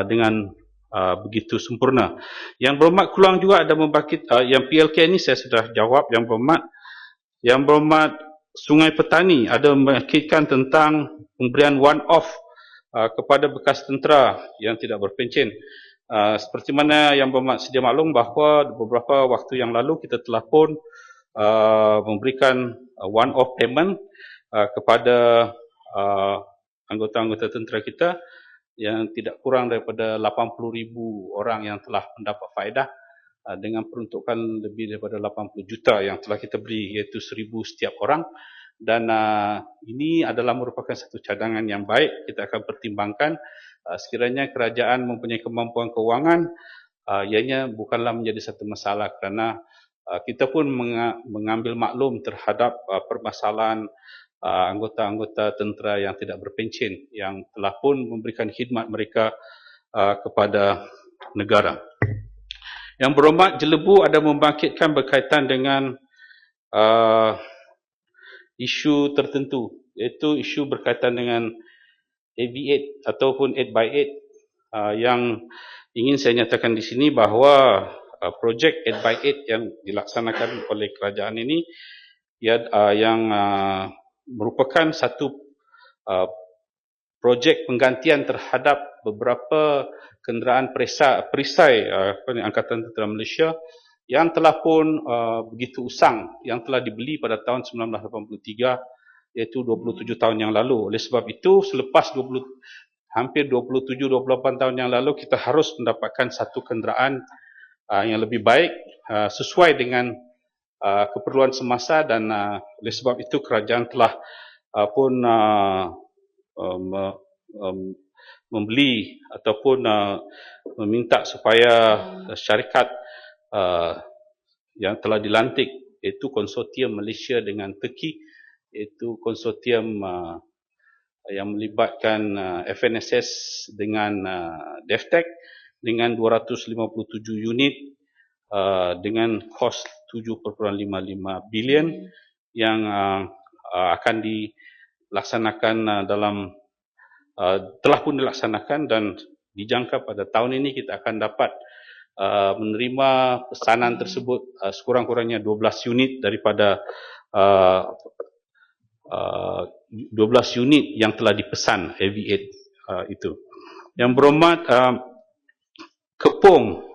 dengan begitu sempurna. Yang berhormat Keluang juga ada membangkit, yang PLK ini saya sudah jawab yang berhormat. Yang berhormat Sungai Petani ada membangkitkan tentang pemberian one-off kepada bekas tentera yang tidak berpencen. Seperti mana yang berhormat sedia maklum bahawa beberapa waktu yang lalu kita telah pun memberikan one-off payment kepada anggota-anggota tentera kita yang tidak kurang daripada 80,000 orang yang telah mendapat faedah dengan peruntukan lebih daripada 80 juta yang telah kita beri, iaitu 1,000 setiap orang. Dan ini adalah merupakan satu cadangan yang baik. Kita akan pertimbangkan sekiranya kerajaan mempunyai kemampuan kewangan, ianya bukanlah menjadi satu masalah, kerana kita pun mengambil maklum terhadap permasalahan anggota-anggota tentera yang tidak berpencen yang telah pun memberikan khidmat mereka kepada negara. Yang berhormat Jelebu ada membangkitkan berkaitan dengan isu tertentu, iaitu isu berkaitan dengan AV8 ataupun 8x8 yang ingin saya nyatakan di sini bahawa projek 8x8 yang dilaksanakan oleh kerajaan ini yang merupakan satu projek penggantian terhadap beberapa kenderaan perisai Angkatan Tentera Malaysia yang telah pun begitu usang, yang telah dibeli pada tahun 1983, iaitu 27 tahun yang lalu. Oleh sebab itu, selepas hampir 27-28 tahun yang lalu, kita harus mendapatkan satu kenderaan yang lebih baik sesuai dengan keperluan semasa, dan oleh sebab itu kerajaan telah pun membeli ataupun meminta supaya syarikat yang telah dilantik, iaitu konsortium Malaysia dengan Turki, iaitu konsortium yang melibatkan FNSS dengan DEFTEC dengan 257 unit dengan kos 7.55 bilion yang akan dilaksanakan telah pun dilaksanakan, dan dijangka pada tahun ini kita akan dapat menerima pesanan tersebut sekurang-kurangnya 12 unit daripada 12 unit yang telah dipesan AV8 itu. Yang berhormat Kepung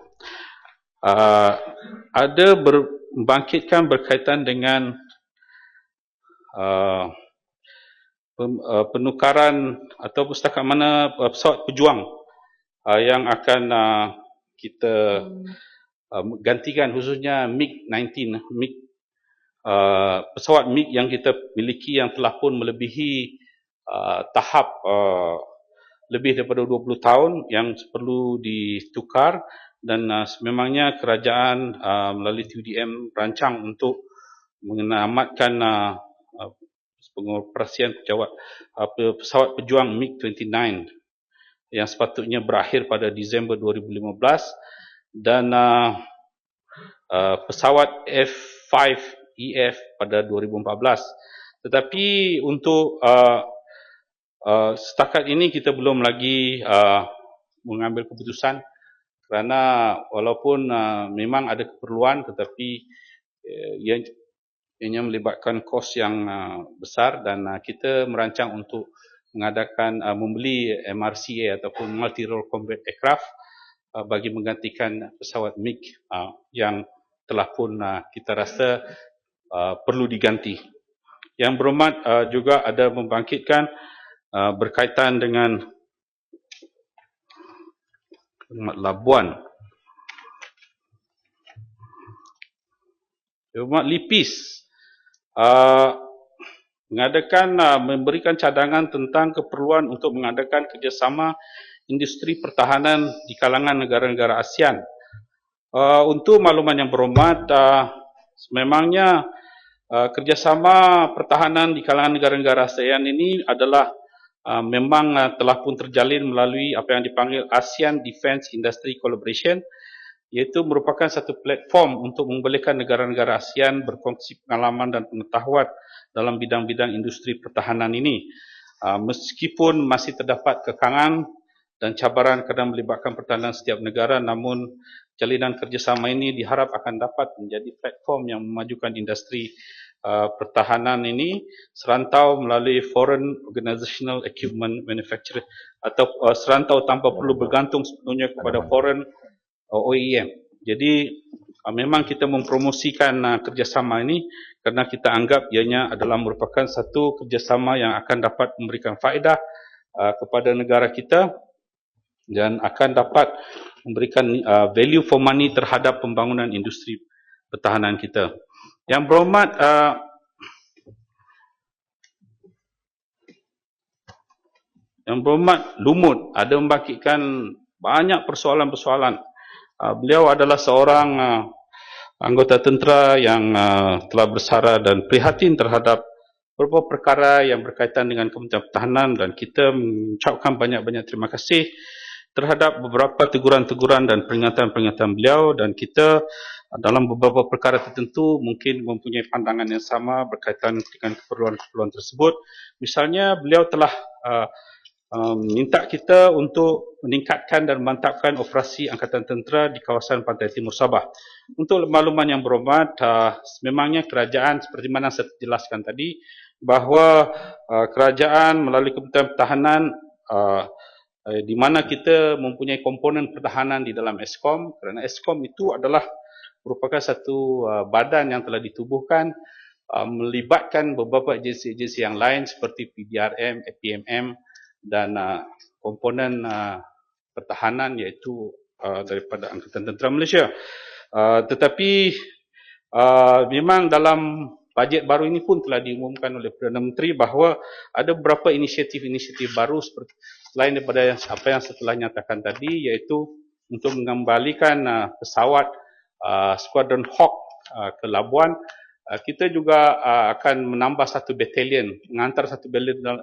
ada membangkitkan berkaitan dengan penukaran atau setakat mana pesawat pejuang yang akan kita gantikan, khususnya MiG-19, pesawat MiG yang kita miliki yang telah pun melebihi tahap lebih daripada 20 tahun yang perlu ditukar, dan memangnya kerajaan melalui TUDM merancang untuk menyelamatkan pengoperasian pesawat pejuang MiG-29 yang sepatutnya berakhir pada Disember 2015 dan pesawat F-5EF pada 2014. Tetapi untuk setakat ini kita belum lagi mengambil keputusan kerana walaupun memang ada keperluan tetapi ianya melibatkan kos yang besar dan kita merancang untuk mengadakan membeli MRCA ataupun Multi Role Combat Aircraft bagi menggantikan pesawat MiG yang telah pun kita rasa perlu diganti. Yang berhormat juga ada membangkitkan berkaitan dengan Labuan. Berhormat Lipis mengadakan memberikan cadangan tentang keperluan untuk mengadakan kerjasama industri pertahanan di kalangan negara-negara ASEAN. Untuk makluman yang berhormat, memangnya kerjasama pertahanan di kalangan negara-negara ASEAN ini adalah memang telah pun terjalin melalui apa yang dipanggil ASEAN Defence Industry Collaboration, iaitu merupakan satu platform untuk membolehkan negara-negara ASEAN berkongsi pengalaman dan pengetahuan dalam bidang-bidang industri pertahanan ini. Meskipun masih terdapat kekangan dan cabaran kerana melibatkan pertahanan setiap negara, namun jalinan kerjasama ini diharap akan dapat menjadi platform yang memajukan industri pertahanan ini serantau melalui Foreign Organizational Equipment Manufacturer atau serantau tanpa perlu bergantung sepenuhnya kepada foreign OEM. Jadi memang kita mempromosikan kerjasama ini kerana kita anggap ianya adalah merupakan satu kerjasama yang akan dapat memberikan faedah kepada negara kita dan akan dapat memberikan value for money terhadap pembangunan industri pertahanan kita. Yang berhormat Lumut ada membangkitkan banyak persoalan-persoalan. Beliau adalah seorang anggota tentera yang telah bersara dan prihatin terhadap beberapa perkara yang berkaitan dengan Kementerian Pertahanan dan kita mengucapkan banyak-banyak terima kasih terhadap beberapa teguran-teguran dan peringatan-peringatan beliau dan kita dalam beberapa perkara tertentu mungkin mempunyai pandangan yang sama berkaitan dengan keperluan-keperluan tersebut. Misalnya beliau telah minta kita untuk meningkatkan dan memantapkan operasi Angkatan Tentera di kawasan Pantai Timur Sabah. Untuk makluman yang berhormat, memangnya kerajaan seperti mana saya jelaskan tadi bahawa kerajaan melalui Kementerian Pertahanan di mana kita mempunyai komponen pertahanan di dalam ESKOM, kerana ESKOM itu adalah merupakan satu badan yang telah ditubuhkan melibatkan beberapa agensi-agensi yang lain seperti PDRM, APMM dan komponen pertahanan iaitu daripada Angkatan Tentera Malaysia. Tetapi memang dalam bajet baru ini pun telah diumumkan oleh Perdana Menteri bahawa ada beberapa inisiatif-inisiatif baru seperti selain daripada apa yang setelah nyatakan tadi, iaitu untuk mengembalikan pesawat Squadron Hawk ke Labuan. Kita juga akan menambah satu batalion, mengantar satu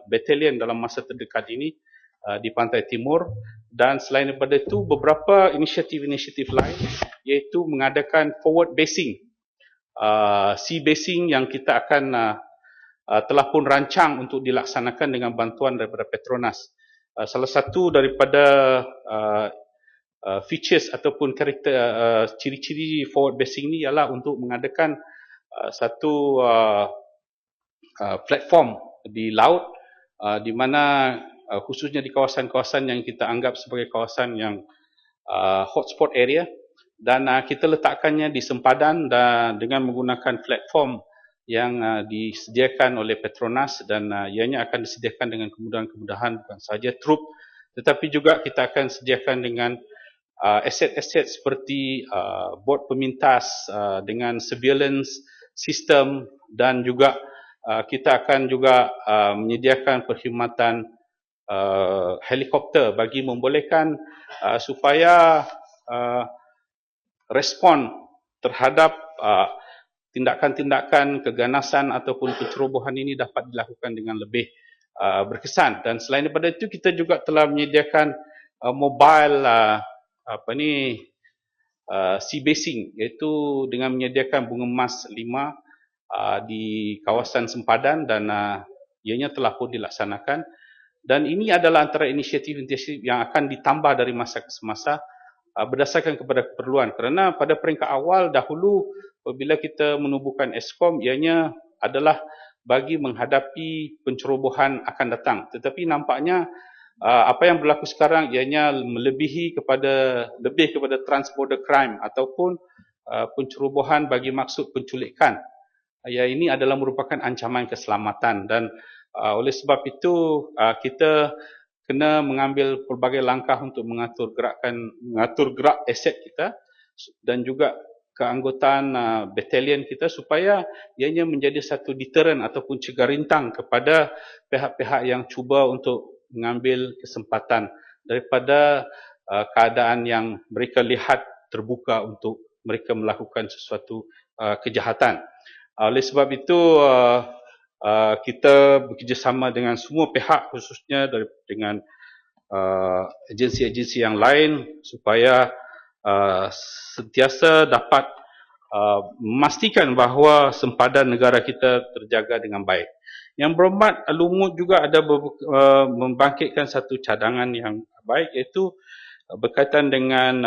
batalion dalam masa terdekat ini di Pantai Timur, dan selain daripada itu beberapa inisiatif-inisiatif lain iaitu mengadakan forward basing, sea basing yang kita akan telah pun rancang untuk dilaksanakan dengan bantuan daripada Petronas. Salah satu daripada features ataupun karakter ciri-ciri forward basing ni ialah untuk mengadakan satu platform di laut di mana khususnya di kawasan-kawasan yang kita anggap sebagai kawasan yang hotspot area, dan kita letakkannya di sempadan dan dengan menggunakan platform yang disediakan oleh Petronas, dan ianya akan disediakan dengan kemudahan-kemudahan bukan sahaja trup tetapi juga kita akan sediakan dengan aset-aset seperti bot pemintas dengan surveillance sistem, dan juga kita akan juga menyediakan perkhidmatan helikopter bagi membolehkan supaya respon terhadap tindakan-tindakan keganasan ataupun pencerobohan ini dapat dilakukan dengan lebih berkesan. Dan selain daripada itu, kita juga telah menyediakan mobile sea basing, iaitu dengan menyediakan bunga emas 5 di kawasan sempadan, dan ianya telah pun dilaksanakan. Dan ini adalah antara inisiatif-inisiatif yang akan ditambah dari masa ke semasa berdasarkan kepada keperluan. Kerana pada peringkat awal dahulu apabila kita menubuhkan Eskom, ianya adalah bagi menghadapi pencerobohan akan datang. Tetapi nampaknya apa yang berlaku sekarang ianya lebih kepada transborder crime ataupun pencerobohan bagi maksud penculikan. Ini adalah merupakan ancaman keselamatan, dan oleh sebab itu kita kena mengambil pelbagai langkah untuk mengatur gerak aset kita dan juga keanggotaan batalion kita supaya ianya menjadi satu deterrent ataupun cegah rintang kepada pihak-pihak yang cuba untuk mengambil kesempatan daripada keadaan yang mereka lihat terbuka untuk mereka melakukan sesuatu kejahatan. Oleh sebab itu kita bekerjasama dengan semua pihak, khususnya dengan agensi-agensi yang lain supaya sentiasa dapat memastikan bahawa sempadan negara kita terjaga dengan baik. Yang berhormat Lumut juga ada membangkitkan satu cadangan yang baik, iaitu berkaitan dengan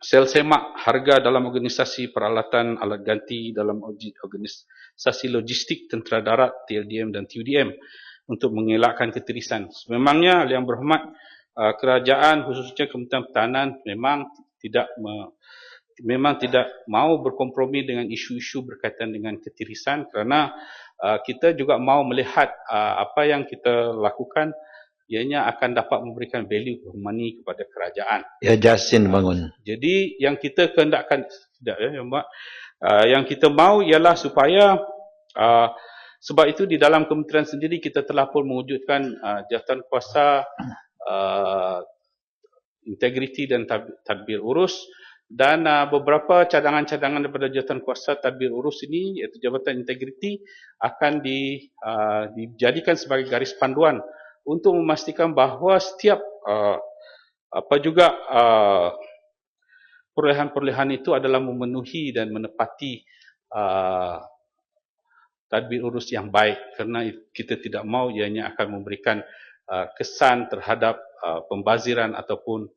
sel semak harga dalam organisasi peralatan alat ganti dalam organisasi logistik tentera darat TLDM dan TUDM untuk mengelakkan ketirisan. Memangnya yang berhormat kerajaan khususnya Kementerian Pertahanan memang tidak mau berkompromi dengan isu-isu berkaitan dengan ketirisan, kerana kita juga mau melihat apa yang kita lakukan ianya akan dapat memberikan value for money kepada kerajaan. Ya, Jasin bangun. Jadi yang kita kehendakkan yang kita mau ialah supaya sebab itu di dalam kementerian sendiri kita telah pun mewujudkan jawatan kuasa integriti dan tadbir urus, dan beberapa cadangan-cadangan daripada jawatan kuasa tadbir urus ini, iaitu jabatan integriti, akan dijadikan sebagai garis panduan untuk memastikan bahawa setiap perolehan-perolehan itu adalah memenuhi dan menepati tadbir urus yang baik, kerana kita tidak mahu ianya akan memberikan kesan terhadap pembaziran ataupun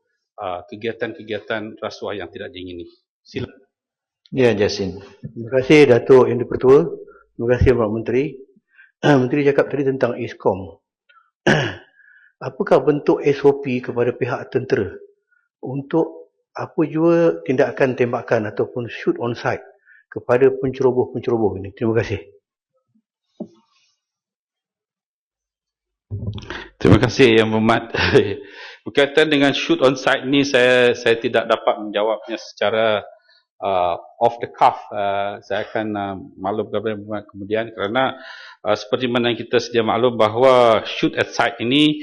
kegiatan-kegiatan rasuah yang tidak diingini. Silakan. Ya, Jasin. Terima kasih Datuk Yang di-Pertua. Terima kasih Pak Menteri. Menteri cakap tadi tentang Eskom. Apakah bentuk SOP kepada pihak tentera untuk apa jua tindakan tembakan ataupun shoot on sight kepada penceroboh-penceroboh ini? Terima kasih. Terima kasih Yang Berhormat. Berkaitan dengan shoot on sight ni, saya tidak dapat menjawabnya secara off the cuff. Saya akan maklum kepada Yang Berhormat kemudian, kerana seperti mana kita sedia maklum bahawa shoot at sight ini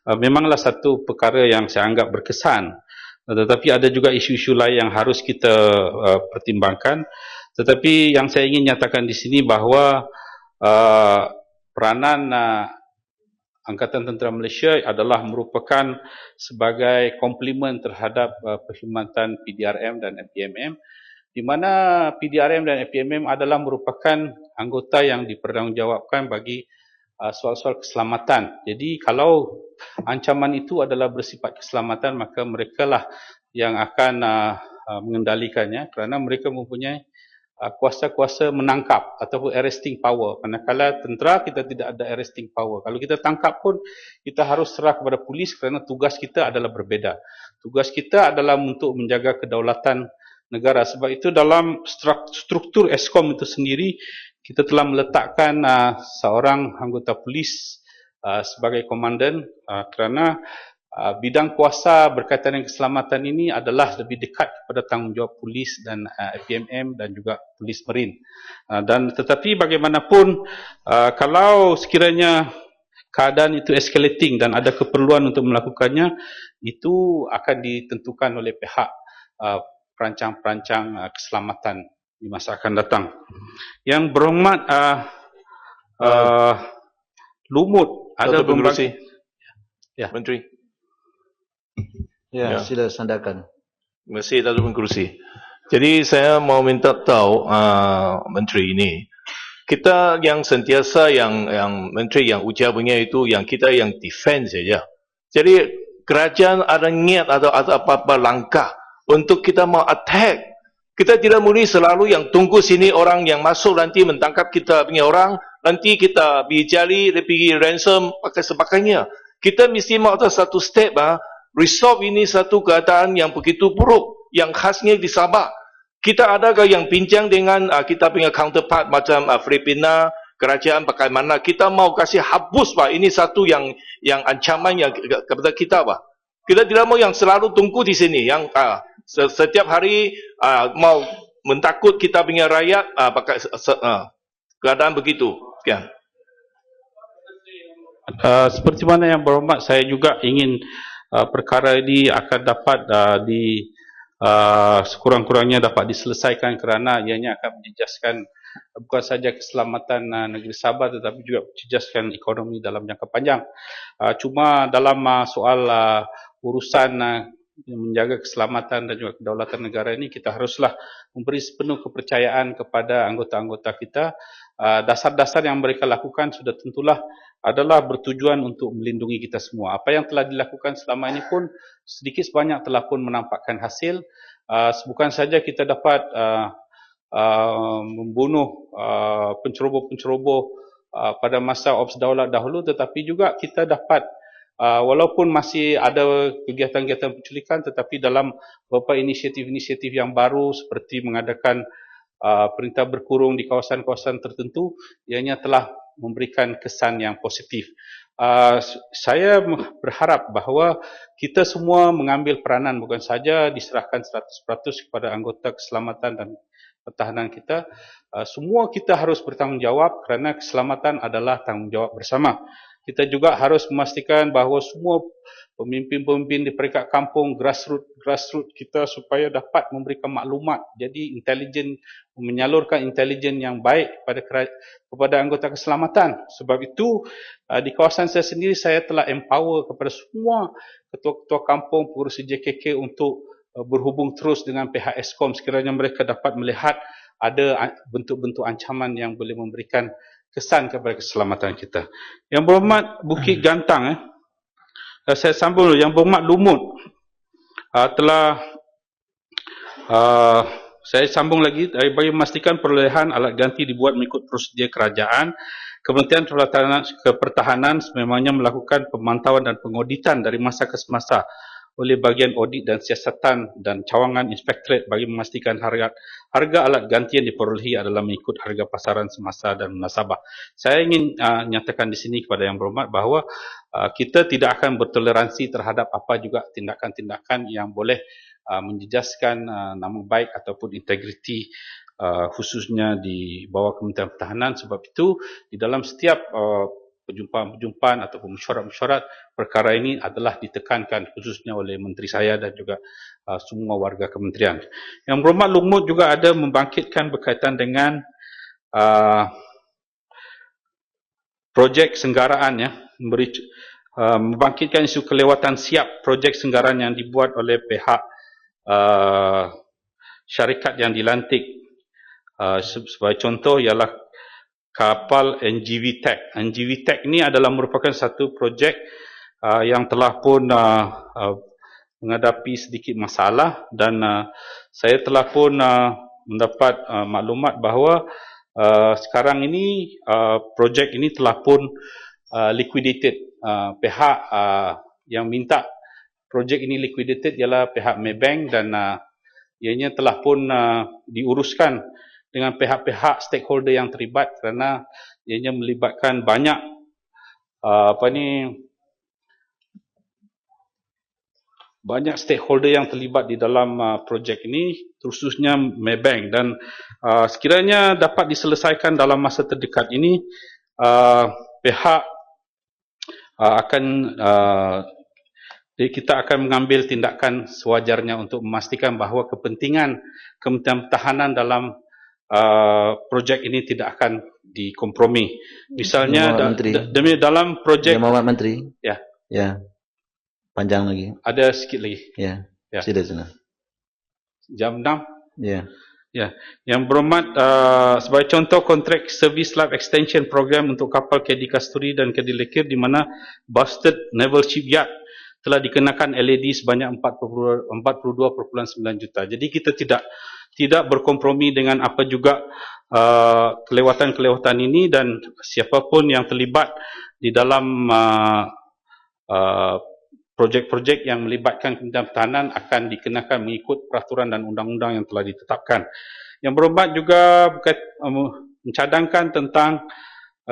memanglah satu perkara yang saya anggap berkesan. Tetapi ada juga isu-isu lain yang harus kita pertimbangkan. Tetapi yang saya ingin nyatakan di sini bahawa peranan Angkatan Tentera Malaysia adalah merupakan sebagai komplement terhadap perkhidmatan PDRM dan FPMM, di mana PDRM dan FPMM adalah merupakan anggota yang dipertanggungjawabkan bagi soal-soal keselamatan. Jadi kalau ancaman itu adalah bersifat keselamatan, maka mereka lah yang akan mengendalikannya, kerana mereka mempunyai kuasa-kuasa menangkap ataupun arresting power. Manakala tentera kita tidak ada arresting power. Kalau kita tangkap pun kita harus serah kepada polis, kerana tugas kita adalah berbeza. Tugas kita adalah untuk menjaga kedaulatan negara. Sebab itu dalam struktur Eskom itu sendiri kita telah meletakkan seorang anggota polis sebagai komandan, kerana bidang kuasa berkaitan dengan keselamatan ini adalah lebih dekat kepada tanggungjawab polis dan FPMM dan juga polis marin. Dan tetapi bagaimanapun kalau sekiranya keadaan itu escalating dan ada keperluan untuk melakukannya, itu akan ditentukan oleh pihak perancang-perancang keselamatan di masa akan datang. Yang berhormat Lumut ada Pengerusi. Ya. Menteri. Ya, sila sandarkan. Terima kasih Datuk Pengerusi. Jadi saya mau minta tahu Menteri ini, kita yang sentiasa yang Menteri yang ujar punya itu yang kita yang defend saja. Jadi kerajaan ada niat atau apa-apa langkah untuk kita mau attack. Kita tidak boleh selalu yang tunggu sini orang yang masuk nanti mentangkap kita punya orang, nanti kita bijali, pergi ransom, pakai sebagainya. Kita mesti mau ada satu step, resolve ini satu keadaan yang begitu buruk, yang khasnya di Sabah. Kita adakah yang bincang dengan kita punya counterpart macam Filipina, kerajaan bagaimana kita mau kasih hapus ini satu yang ancaman yang kepada kita Kita tidak mau yang selalu tunggu di sini yang setiap hari mau mentakut kita punya rakyat pakai keadaan begitu. Sekian. Seperti mana yang berhormat, saya juga ingin perkara ini akan dapat sekurang-kurangnya dapat diselesaikan kerana ianya akan menjejaskan bukan saja keselamatan negeri Sabah tetapi juga menjejaskan ekonomi dalam jangka panjang. Cuma dalam soal urusan menjaga keselamatan dan juga kedaulatan negara ini, kita haruslah memberi sepenuh kepercayaan kepada anggota-anggota kita. Dasar-dasar yang mereka lakukan sudah tentulah adalah bertujuan untuk melindungi kita semua. Apa yang telah dilakukan selama ini pun sedikit sebanyak telah pun menampakkan hasil. Bukan saja kita dapat membunuh penceroboh-penceroboh pada masa Ops Daulat dahulu, tetapi juga kita dapat walaupun masih ada kegiatan-kegiatan penculikan, tetapi dalam beberapa inisiatif-inisiatif yang baru seperti mengadakan perintah berkurung di kawasan-kawasan tertentu, ianya telah memberikan kesan yang positif. Saya berharap bahawa kita semua mengambil peranan, bukan saja diserahkan 100% kepada anggota keselamatan dan pertahanan kita. Semua kita harus bertanggungjawab kerana keselamatan adalah tanggungjawab bersama. Kita juga harus memastikan bahawa semua pemimpin-pemimpin di peringkat kampung, grassroots kita supaya dapat memberikan maklumat. Jadi intelijen, menyalurkan intelijen yang baik kepada anggota keselamatan. Sebab itu di kawasan saya sendiri, saya telah empower kepada semua ketua-ketua kampung, pengurusi JKK untuk berhubung terus dengan pihak Eskom sekiranya mereka dapat melihat ada bentuk-bentuk ancaman yang boleh memberikan kesan kepada keselamatan kita. Yang berhormat Bukit Gantang, saya sambung dulu. Yang berhormat Lumut telah saya sambung lagi bagi memastikan perolehan alat ganti dibuat mengikut prosedur kerajaan. Kementerian Pertahanan sememangnya melakukan pemantauan dan pengauditan dari masa ke semasa oleh bahagian audit dan siasatan dan cawangan inspektorat bagi memastikan harga alat ganti yang diperolehi adalah mengikut harga pasaran semasa dan munasabah. Saya ingin nyatakan di sini kepada yang berhormat bahawa kita tidak akan bertoleransi terhadap apa juga tindakan-tindakan yang boleh menjejaskan nama baik ataupun integriti khususnya di bawah Kementerian Pertahanan. Sebab itu di dalam setiap perjumpaan-perjumpaan ataupun mesyuarat-mesyuarat, perkara ini adalah ditekankan khususnya oleh menteri saya dan juga semua warga kementerian. Yang berhormat Lumut juga ada membangkitkan berkaitan dengan projek senggaraan, membangkitkan isu kelewatan siap projek senggaraan yang dibuat oleh pihak syarikat yang dilantik. Sebagai contoh ialah kapal NGV Tech. NGV Tech ini adalah merupakan satu projek yang telah pun menghadapi sedikit masalah dan saya telah pun mendapat maklumat bahawa sekarang ini projek ini telah pun liquidated. Pihak yang minta projek ini liquidated ialah pihak Maybank dan ianya telah pun diuruskan dengan pihak-pihak stakeholder yang terlibat kerana ianya melibatkan banyak banyak stakeholder yang terlibat di dalam projek ini, khususnya Maybank, dan sekiranya dapat diselesaikan dalam masa terdekat ini, pihak akan Jadi kita akan mengambil tindakan sewajarnya untuk memastikan bahawa kepentingan Kementerian Pertahanan dalam projek ini tidak akan dikompromi. Misalnya demi dalam projek Yang Muhammad Menteri. Ya. Ya. Panjang lagi. Ada sikit lagi. Ya. Ya. Sila sana. Jam 6. Ya. Ya, yang berhormat sebagai contoh kontrak Service Life Extension Program untuk kapal KD Kasturi dan KD Lekir di mana Bastard Naval Shipyard telah dikenakan LED sebanyak 42.9 juta. Jadi kita tidak berkompromi dengan apa juga kelewatan-kelewatan ini, dan siapapun yang terlibat di dalam projek-projek yang melibatkan Kementerian Pertahanan akan dikenakan mengikut peraturan dan undang-undang yang telah ditetapkan. Yang berhormat juga mencadangkan tentang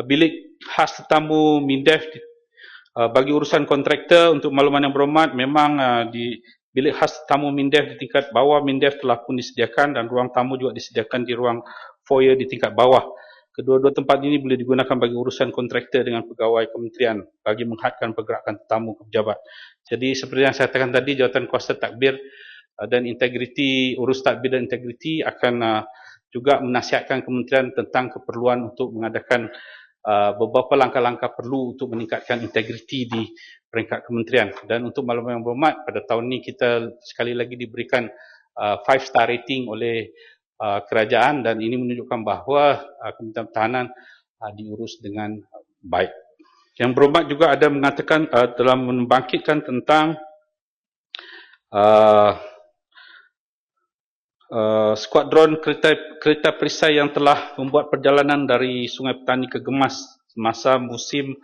bilik khas tetamu MINDEF bagi urusan kontraktor. Untuk makluman yang berhormat, memang di bilik khas tetamu MINDEF di tingkat bawah MINDEF telah pun disediakan dan ruang tamu juga disediakan di ruang foyer di tingkat bawah. Kedua-dua tempat ini boleh digunakan bagi urusan kontraktor dengan pegawai kementerian bagi menghadkan pergerakan tetamu ke pejabat. Jadi seperti yang saya katakan tadi, jawatan kuasa tadbir dan integriti, urus tadbir dan integriti akan juga menasihatkan kementerian tentang keperluan untuk mengadakan beberapa langkah-langkah perlu untuk meningkatkan integriti di peringkat kementerian. Dan untuk makluman yang berhormat, pada tahun ini kita sekali lagi diberikan 5-star rating oleh kerajaan, dan ini menunjukkan bahawa Kementerian Pertahanan diurus dengan baik. Yang berhormat juga ada mengatakan dalam membangkitkan tentang skuadron kereta perisai yang telah membuat perjalanan dari Sungai Petani ke Gemas semasa musim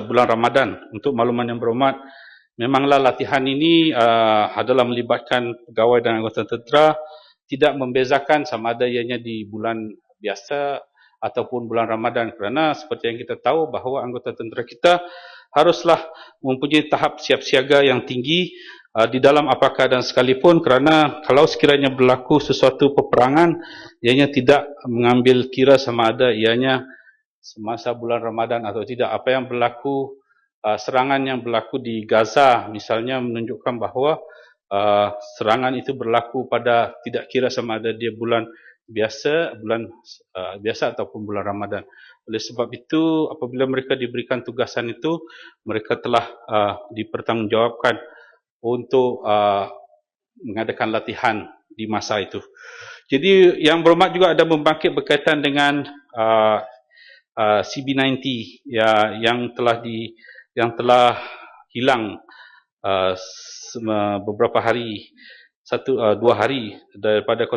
bulan Ramadan. Untuk makluman yang berhormat, memanglah latihan ini adalah melibatkan pegawai dan anggota tentera, tidak membezakan sama ada ianya di bulan biasa ataupun bulan Ramadan, kerana seperti yang kita tahu bahawa anggota tentera kita haruslah mempunyai tahap siap siaga yang tinggi di dalam apa keadaan sekalipun, kerana kalau sekiranya berlaku sesuatu peperangan, ianya tidak mengambil kira sama ada ianya semasa bulan Ramadan atau tidak. Apa yang berlaku, serangan yang berlaku di Gaza misalnya menunjukkan bahawa serangan itu berlaku pada tidak kira sama ada dia bulan biasa ataupun bulan Ramadan. Oleh sebab itu, apabila mereka diberikan tugasan itu, mereka telah dipertanggungjawabkan untuk mengadakan latihan di masa itu. Jadi yang berhormat juga ada membangkit berkaitan dengan CB90 yang telah hilang beberapa hari, 2 hari daripada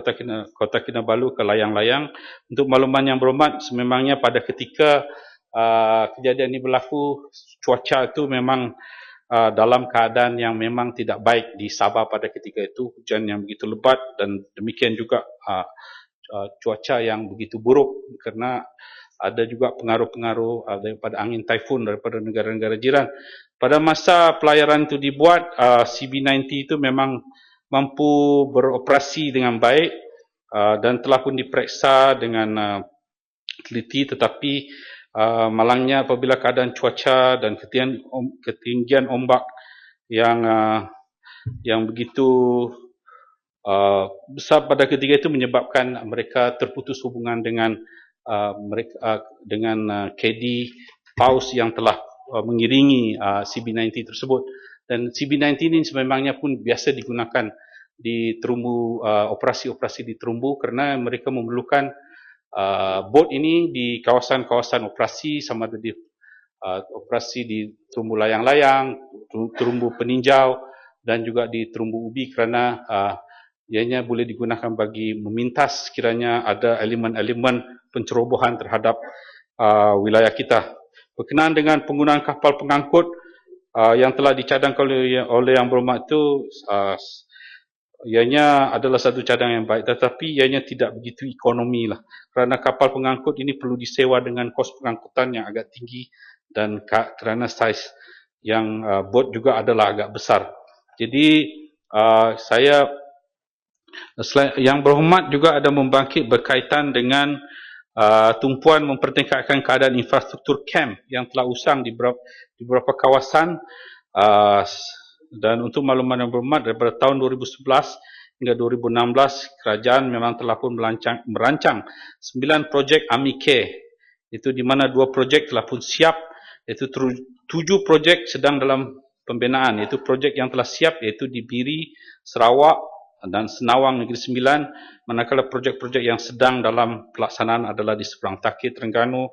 Kota Kinabalu ke layang-layang. Untuk makluman yang berhormat, sememangnya pada ketika kejadian ini berlaku, cuaca itu memang dalam keadaan yang memang tidak baik di Sabah pada ketika itu, hujan yang begitu lebat dan demikian juga cuaca yang begitu buruk kerana ada juga pengaruh-pengaruh daripada angin taifun daripada negara-negara jiran. Pada masa pelayaran itu dibuat, CB90 itu memang mampu beroperasi dengan baik dan telah pun diperiksa dengan teliti, tetapi malangnya apabila keadaan cuaca dan ketinggian ombak yang begitu besar pada ketika itu menyebabkan mereka terputus hubungan dengan KD Paus yang telah mengiringi CB90 tersebut. Dan CB90 ini sememangnya pun biasa digunakan di terumbu, operasi-operasi di terumbu, kerana mereka memerlukan bot ini di kawasan-kawasan operasi, sama ada di operasi di terumbu layang-layang, terumbu peninjau dan juga di terumbu ubi, kerana ianya boleh digunakan bagi memintas sekiranya ada elemen-elemen pencerobohan terhadap wilayah kita. Berkenaan dengan penggunaan kapal pengangkut yang telah dicadangkan oleh yang berhormat itu, ianya adalah satu cadangan yang baik, tetapi ianya tidak begitu ekonomi lah, kerana kapal pengangkut ini perlu disewa dengan kos pengangkutan yang agak tinggi, dan kerana saiz yang bot juga adalah agak besar. Jadi yang berhormat juga ada membangkit berkaitan dengan tumpuan mempertingkatkan keadaan infrastruktur camp yang telah usang di beberapa kawasan. Dan untuk makluman yang berhormat, daripada tahun 2011 hingga 2016, kerajaan memang telah pun merancang 9 projek AMICare, itu di mana 2 projek telah pun siap, iaitu 7 projek sedang dalam pembinaan, iaitu projek yang telah siap iaitu di Biri, Sarawak dan Senawang Negeri Sembilan, manakala projek-projek yang sedang dalam pelaksanaan adalah di Seberang Takir, Terengganu,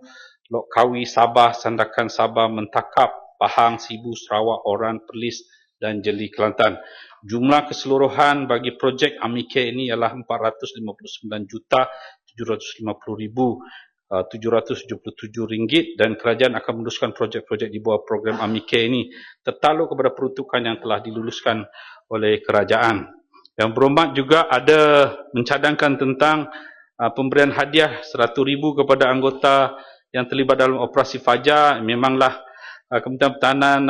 Lok Kawi, Sabah, Sandakan Sabah, Mentakap, Pahang, Sibu, Sarawak, Oran, Perlis dan Jeli, Kelantan. Jumlah keseluruhan bagi projek AMICare ini ialah 459,750,777 ringgit, dan kerajaan akan meneruskan projek-projek di bawah program AMICare ini tertakluk kepada peruntukan yang telah diluluskan oleh kerajaan. Yang berhormat juga ada mencadangkan tentang pemberian hadiah 100,000 kepada anggota yang terlibat dalam operasi Fajar. Memanglah Kementerian Pertahanan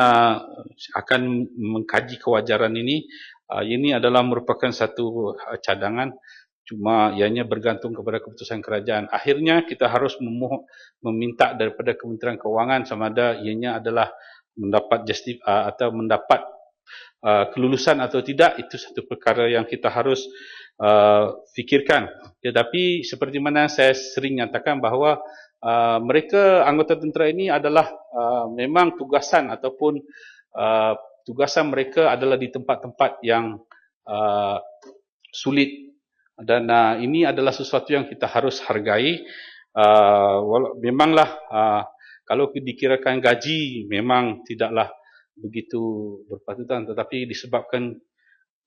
akan mengkaji kewajaran ini. Ini adalah merupakan satu cadangan, cuma ianya bergantung kepada keputusan kerajaan. Akhirnya kita harus meminta daripada Kementerian Kewangan sama ada ianya adalah mendapat atau mendapat kelulusan atau tidak. Itu satu perkara yang kita harus fikirkan. Tetapi seperti mana saya sering nyatakan bahawa mereka anggota tentera ini adalah memang tugasan ataupun tugasan mereka adalah di tempat-tempat yang sulit, dan ini adalah sesuatu yang kita harus hargai. Memanglah kalau dikirakan gaji memang tidaklah begitu berpatutan, tetapi disebabkan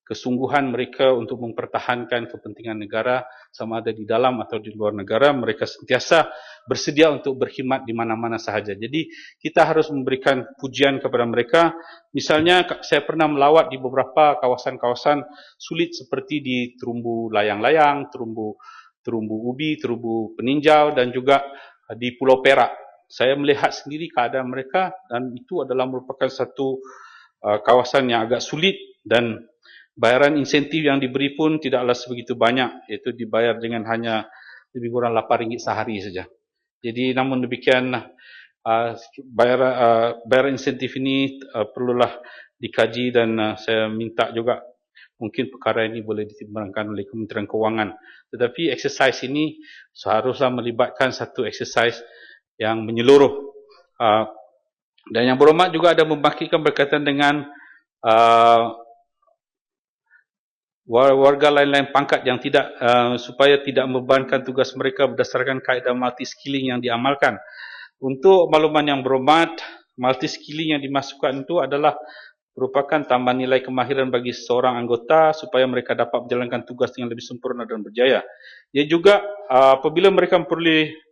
kesungguhan mereka untuk mempertahankan kepentingan negara sama ada di dalam atau di luar negara, mereka sentiasa bersedia untuk berkhidmat di mana-mana sahaja. Jadi kita harus memberikan pujian kepada mereka. Misalnya saya pernah melawat di beberapa kawasan-kawasan sulit seperti di Terumbu Layang-Layang, Terumbu Ubi, Terumbu Peninjau dan juga di Pulau Perak. Saya melihat sendiri keadaan mereka dan itu adalah merupakan satu kawasan yang agak sulit, dan bayaran insentif yang diberi pun tidaklah sebegitu banyak, iaitu dibayar dengan hanya lebih kurang RM8 sehari saja. Jadi namun demikian bayaran insentif ini perlulah dikaji, dan saya minta juga mungkin perkara ini boleh ditimbangkan oleh Kementerian Kewangan. Tetapi eksersis ini seharusnya melibatkan satu eksersis yang menyeluruh. Dan yang berhormat juga ada membangkitkan berkaitan dengan warga lain-lain pangkat yang tidak supaya tidak membebankan tugas mereka berdasarkan kaedah multi-skilling yang diamalkan. Untuk makluman yang berhormat, multi-skilling yang dimasukkan itu adalah merupakan tambahan nilai kemahiran bagi seorang anggota supaya mereka dapat menjalankan tugas dengan lebih sempurna dan berjaya. Ia juga apabila mereka memperoleh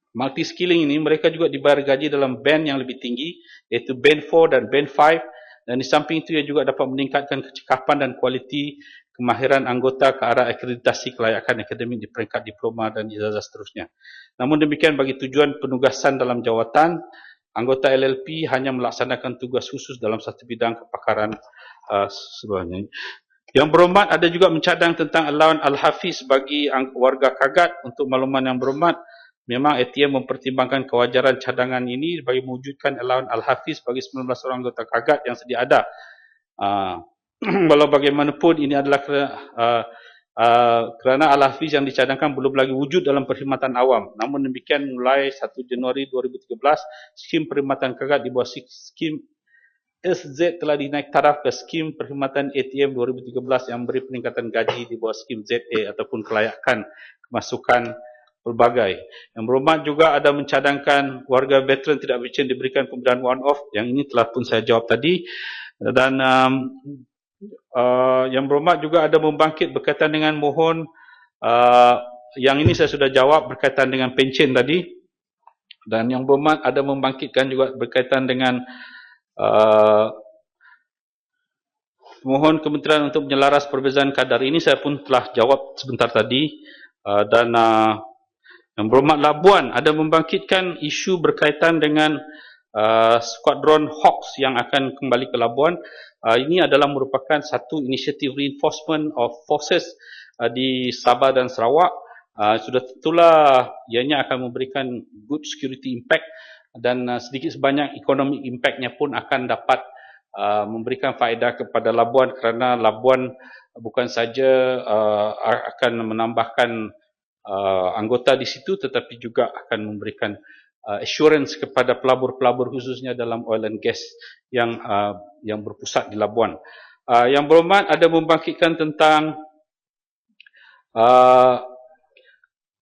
multi-skilling ini, mereka juga dibayar gaji dalam band yang lebih tinggi, iaitu band 4 dan band 5. Dan di samping itu ia juga dapat meningkatkan kecekapan dan kualiti kemahiran anggota ke arah akreditasi kelayakan akademik di peringkat diploma dan ijazah seterusnya. Namun demikian, bagi tujuan penugasan dalam jawatan, anggota LLP hanya melaksanakan tugas khusus dalam satu bidang kepakaran sebagainya. Yang berhormat ada juga mencadang tentang allowance Al-Hafiz bagi warga Kagat. Untuk makluman yang berhormat, memang ATM mempertimbangkan kewajaran cadangan ini bagi mewujudkan allowance Al-Hafiz bagi 19 orang anggota Kagat yang sedia ada. Walau bagaimanapun ini adalah kerana Al-Hafiz yang dicadangkan belum lagi wujud dalam perkhidmatan awam. Namun demikian, mulai 1 Januari 2013, skim perkhidmatan Kagat di bawah skim SZ telah dinaik taraf ke skim perkhidmatan ATM 2013 yang beri peningkatan gaji di bawah skim ZA ataupun kelayakan kemasukan pelbagai. Yang berhormat juga ada mencadangkan warga veteran tidak berizin diberikan pemberian one-off. Yang ini telah pun saya jawab tadi. Dan yang berhormat juga ada membangkit berkaitan dengan mohon, yang ini saya sudah jawab berkaitan dengan pencen tadi. Dan yang berhormat ada membangkitkan juga berkaitan dengan mohon kementerian untuk menyelaras perbezaan kadar. Ini saya pun telah jawab sebentar tadi. Dan yang berhormat Labuan ada membangkitkan isu berkaitan dengan skuadron Hawks yang akan kembali ke Labuan. Ini adalah merupakan satu inisiatif reinforcement of forces di Sabah dan Sarawak. sudah tentulah ianya akan memberikan good security impact dan sedikit sebanyak economic impact-nya pun akan dapat memberikan faedah kepada Labuan, kerana Labuan bukan saja akan menambahkan anggota di situ, tetapi juga akan memberikan assurance kepada pelabur-pelabur khususnya dalam oil and gas yang berpusat di Labuan. Yang berhormat ada membangkitkan tentang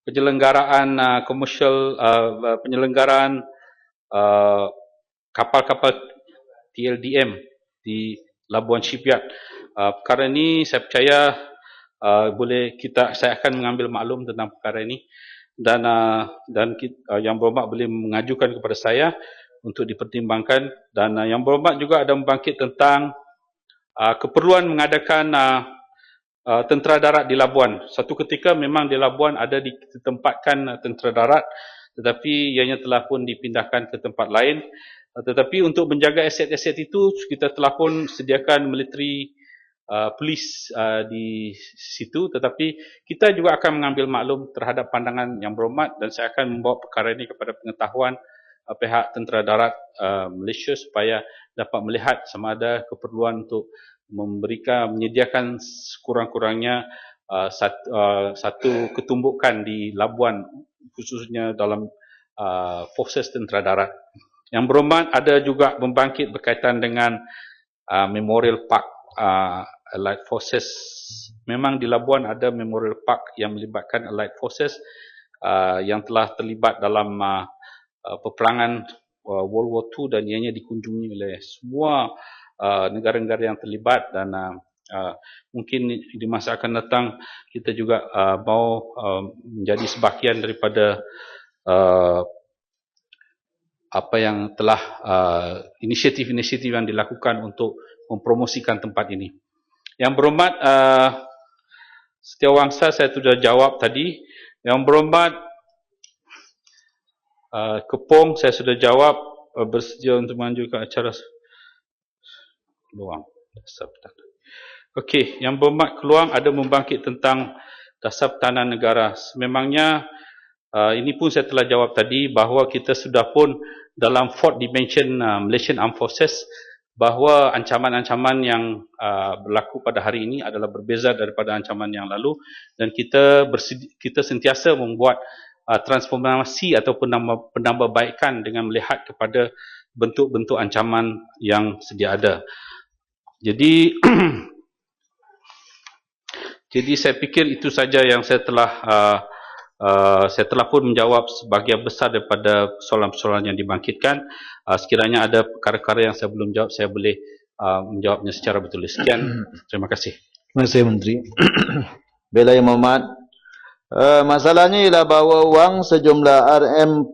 penyelenggaraan komersial, penyelenggaraan kapal-kapal TLDM di Labuan Shipyard. Perkara ini saya percaya saya akan mengambil maklum tentang perkara ini dan yang berhormat boleh mengajukan kepada saya untuk dipertimbangkan, dan yang berhormat juga ada membangkit tentang keperluan mengadakan tentera darat di Labuan. Satu ketika memang di Labuan ada ditempatkan tentera darat, tetapi ianya telah pun dipindahkan ke tempat lain. Tetapi untuk menjaga aset-aset itu, kita telah pun sediakan military polis di situ, tetapi kita juga akan mengambil maklum terhadap pandangan yang berhormat, dan saya akan membawa perkara ini kepada pengetahuan pihak tentera darat Malaysia supaya dapat melihat sama ada keperluan untuk menyediakan sekurang-kurangnya satu ketumbukan di Labuan, khususnya dalam forces tentera darat. Yang berhormat ada juga membangkit berkaitan dengan Memorial Park Allied Forces. Memang di Labuan ada Memorial Park yang melibatkan Allied Forces yang telah terlibat dalam peperangan World War II, dan ianya dikunjungi oleh semua negara-negara yang terlibat, dan mungkin di masa akan datang kita juga mau menjadi sebahagian daripada apa yang telah inisiatif-inisiatif yang dilakukan untuk mempromosikan tempat ini. Yang berhormat Setiawangsa saya sudah jawab tadi. Yang berhormat Kepong saya sudah jawab, bersedia untuk mengajukan acara Keluang. Okey, yang berhormat Keluang ada membangkit tentang Dasar Pertahanan Negara. Memangnya ini pun saya telah jawab tadi, bahawa kita sudah pun dalam 4th dimension Malaysian Armed Forces, bahawa ancaman-ancaman yang berlaku pada hari ini adalah berbeza daripada ancaman yang lalu, dan kita sentiasa membuat transformasi atau penambahbaikan dengan melihat kepada bentuk-bentuk ancaman yang sedia ada. Jadi saya fikir itu saja yang saya telah pun menjawab sebahagian besar daripada soalan-soalan yang dibangkitkan. Sekiranya ada perkara-perkara yang saya belum jawab, saya boleh menjawabnya secara betul. Sekian, terima kasih. Terima kasih Menteri. Bela Yang Berhormat, masalahnya ialah bahawa wang sejumlah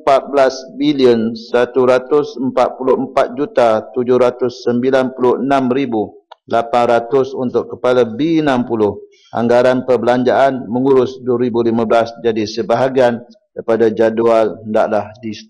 RM14 bilion 144,796,800 untuk kepala B60. Anggaran perbelanjaan mengurus 2015 jadi sebahagian daripada jadual hendaklah di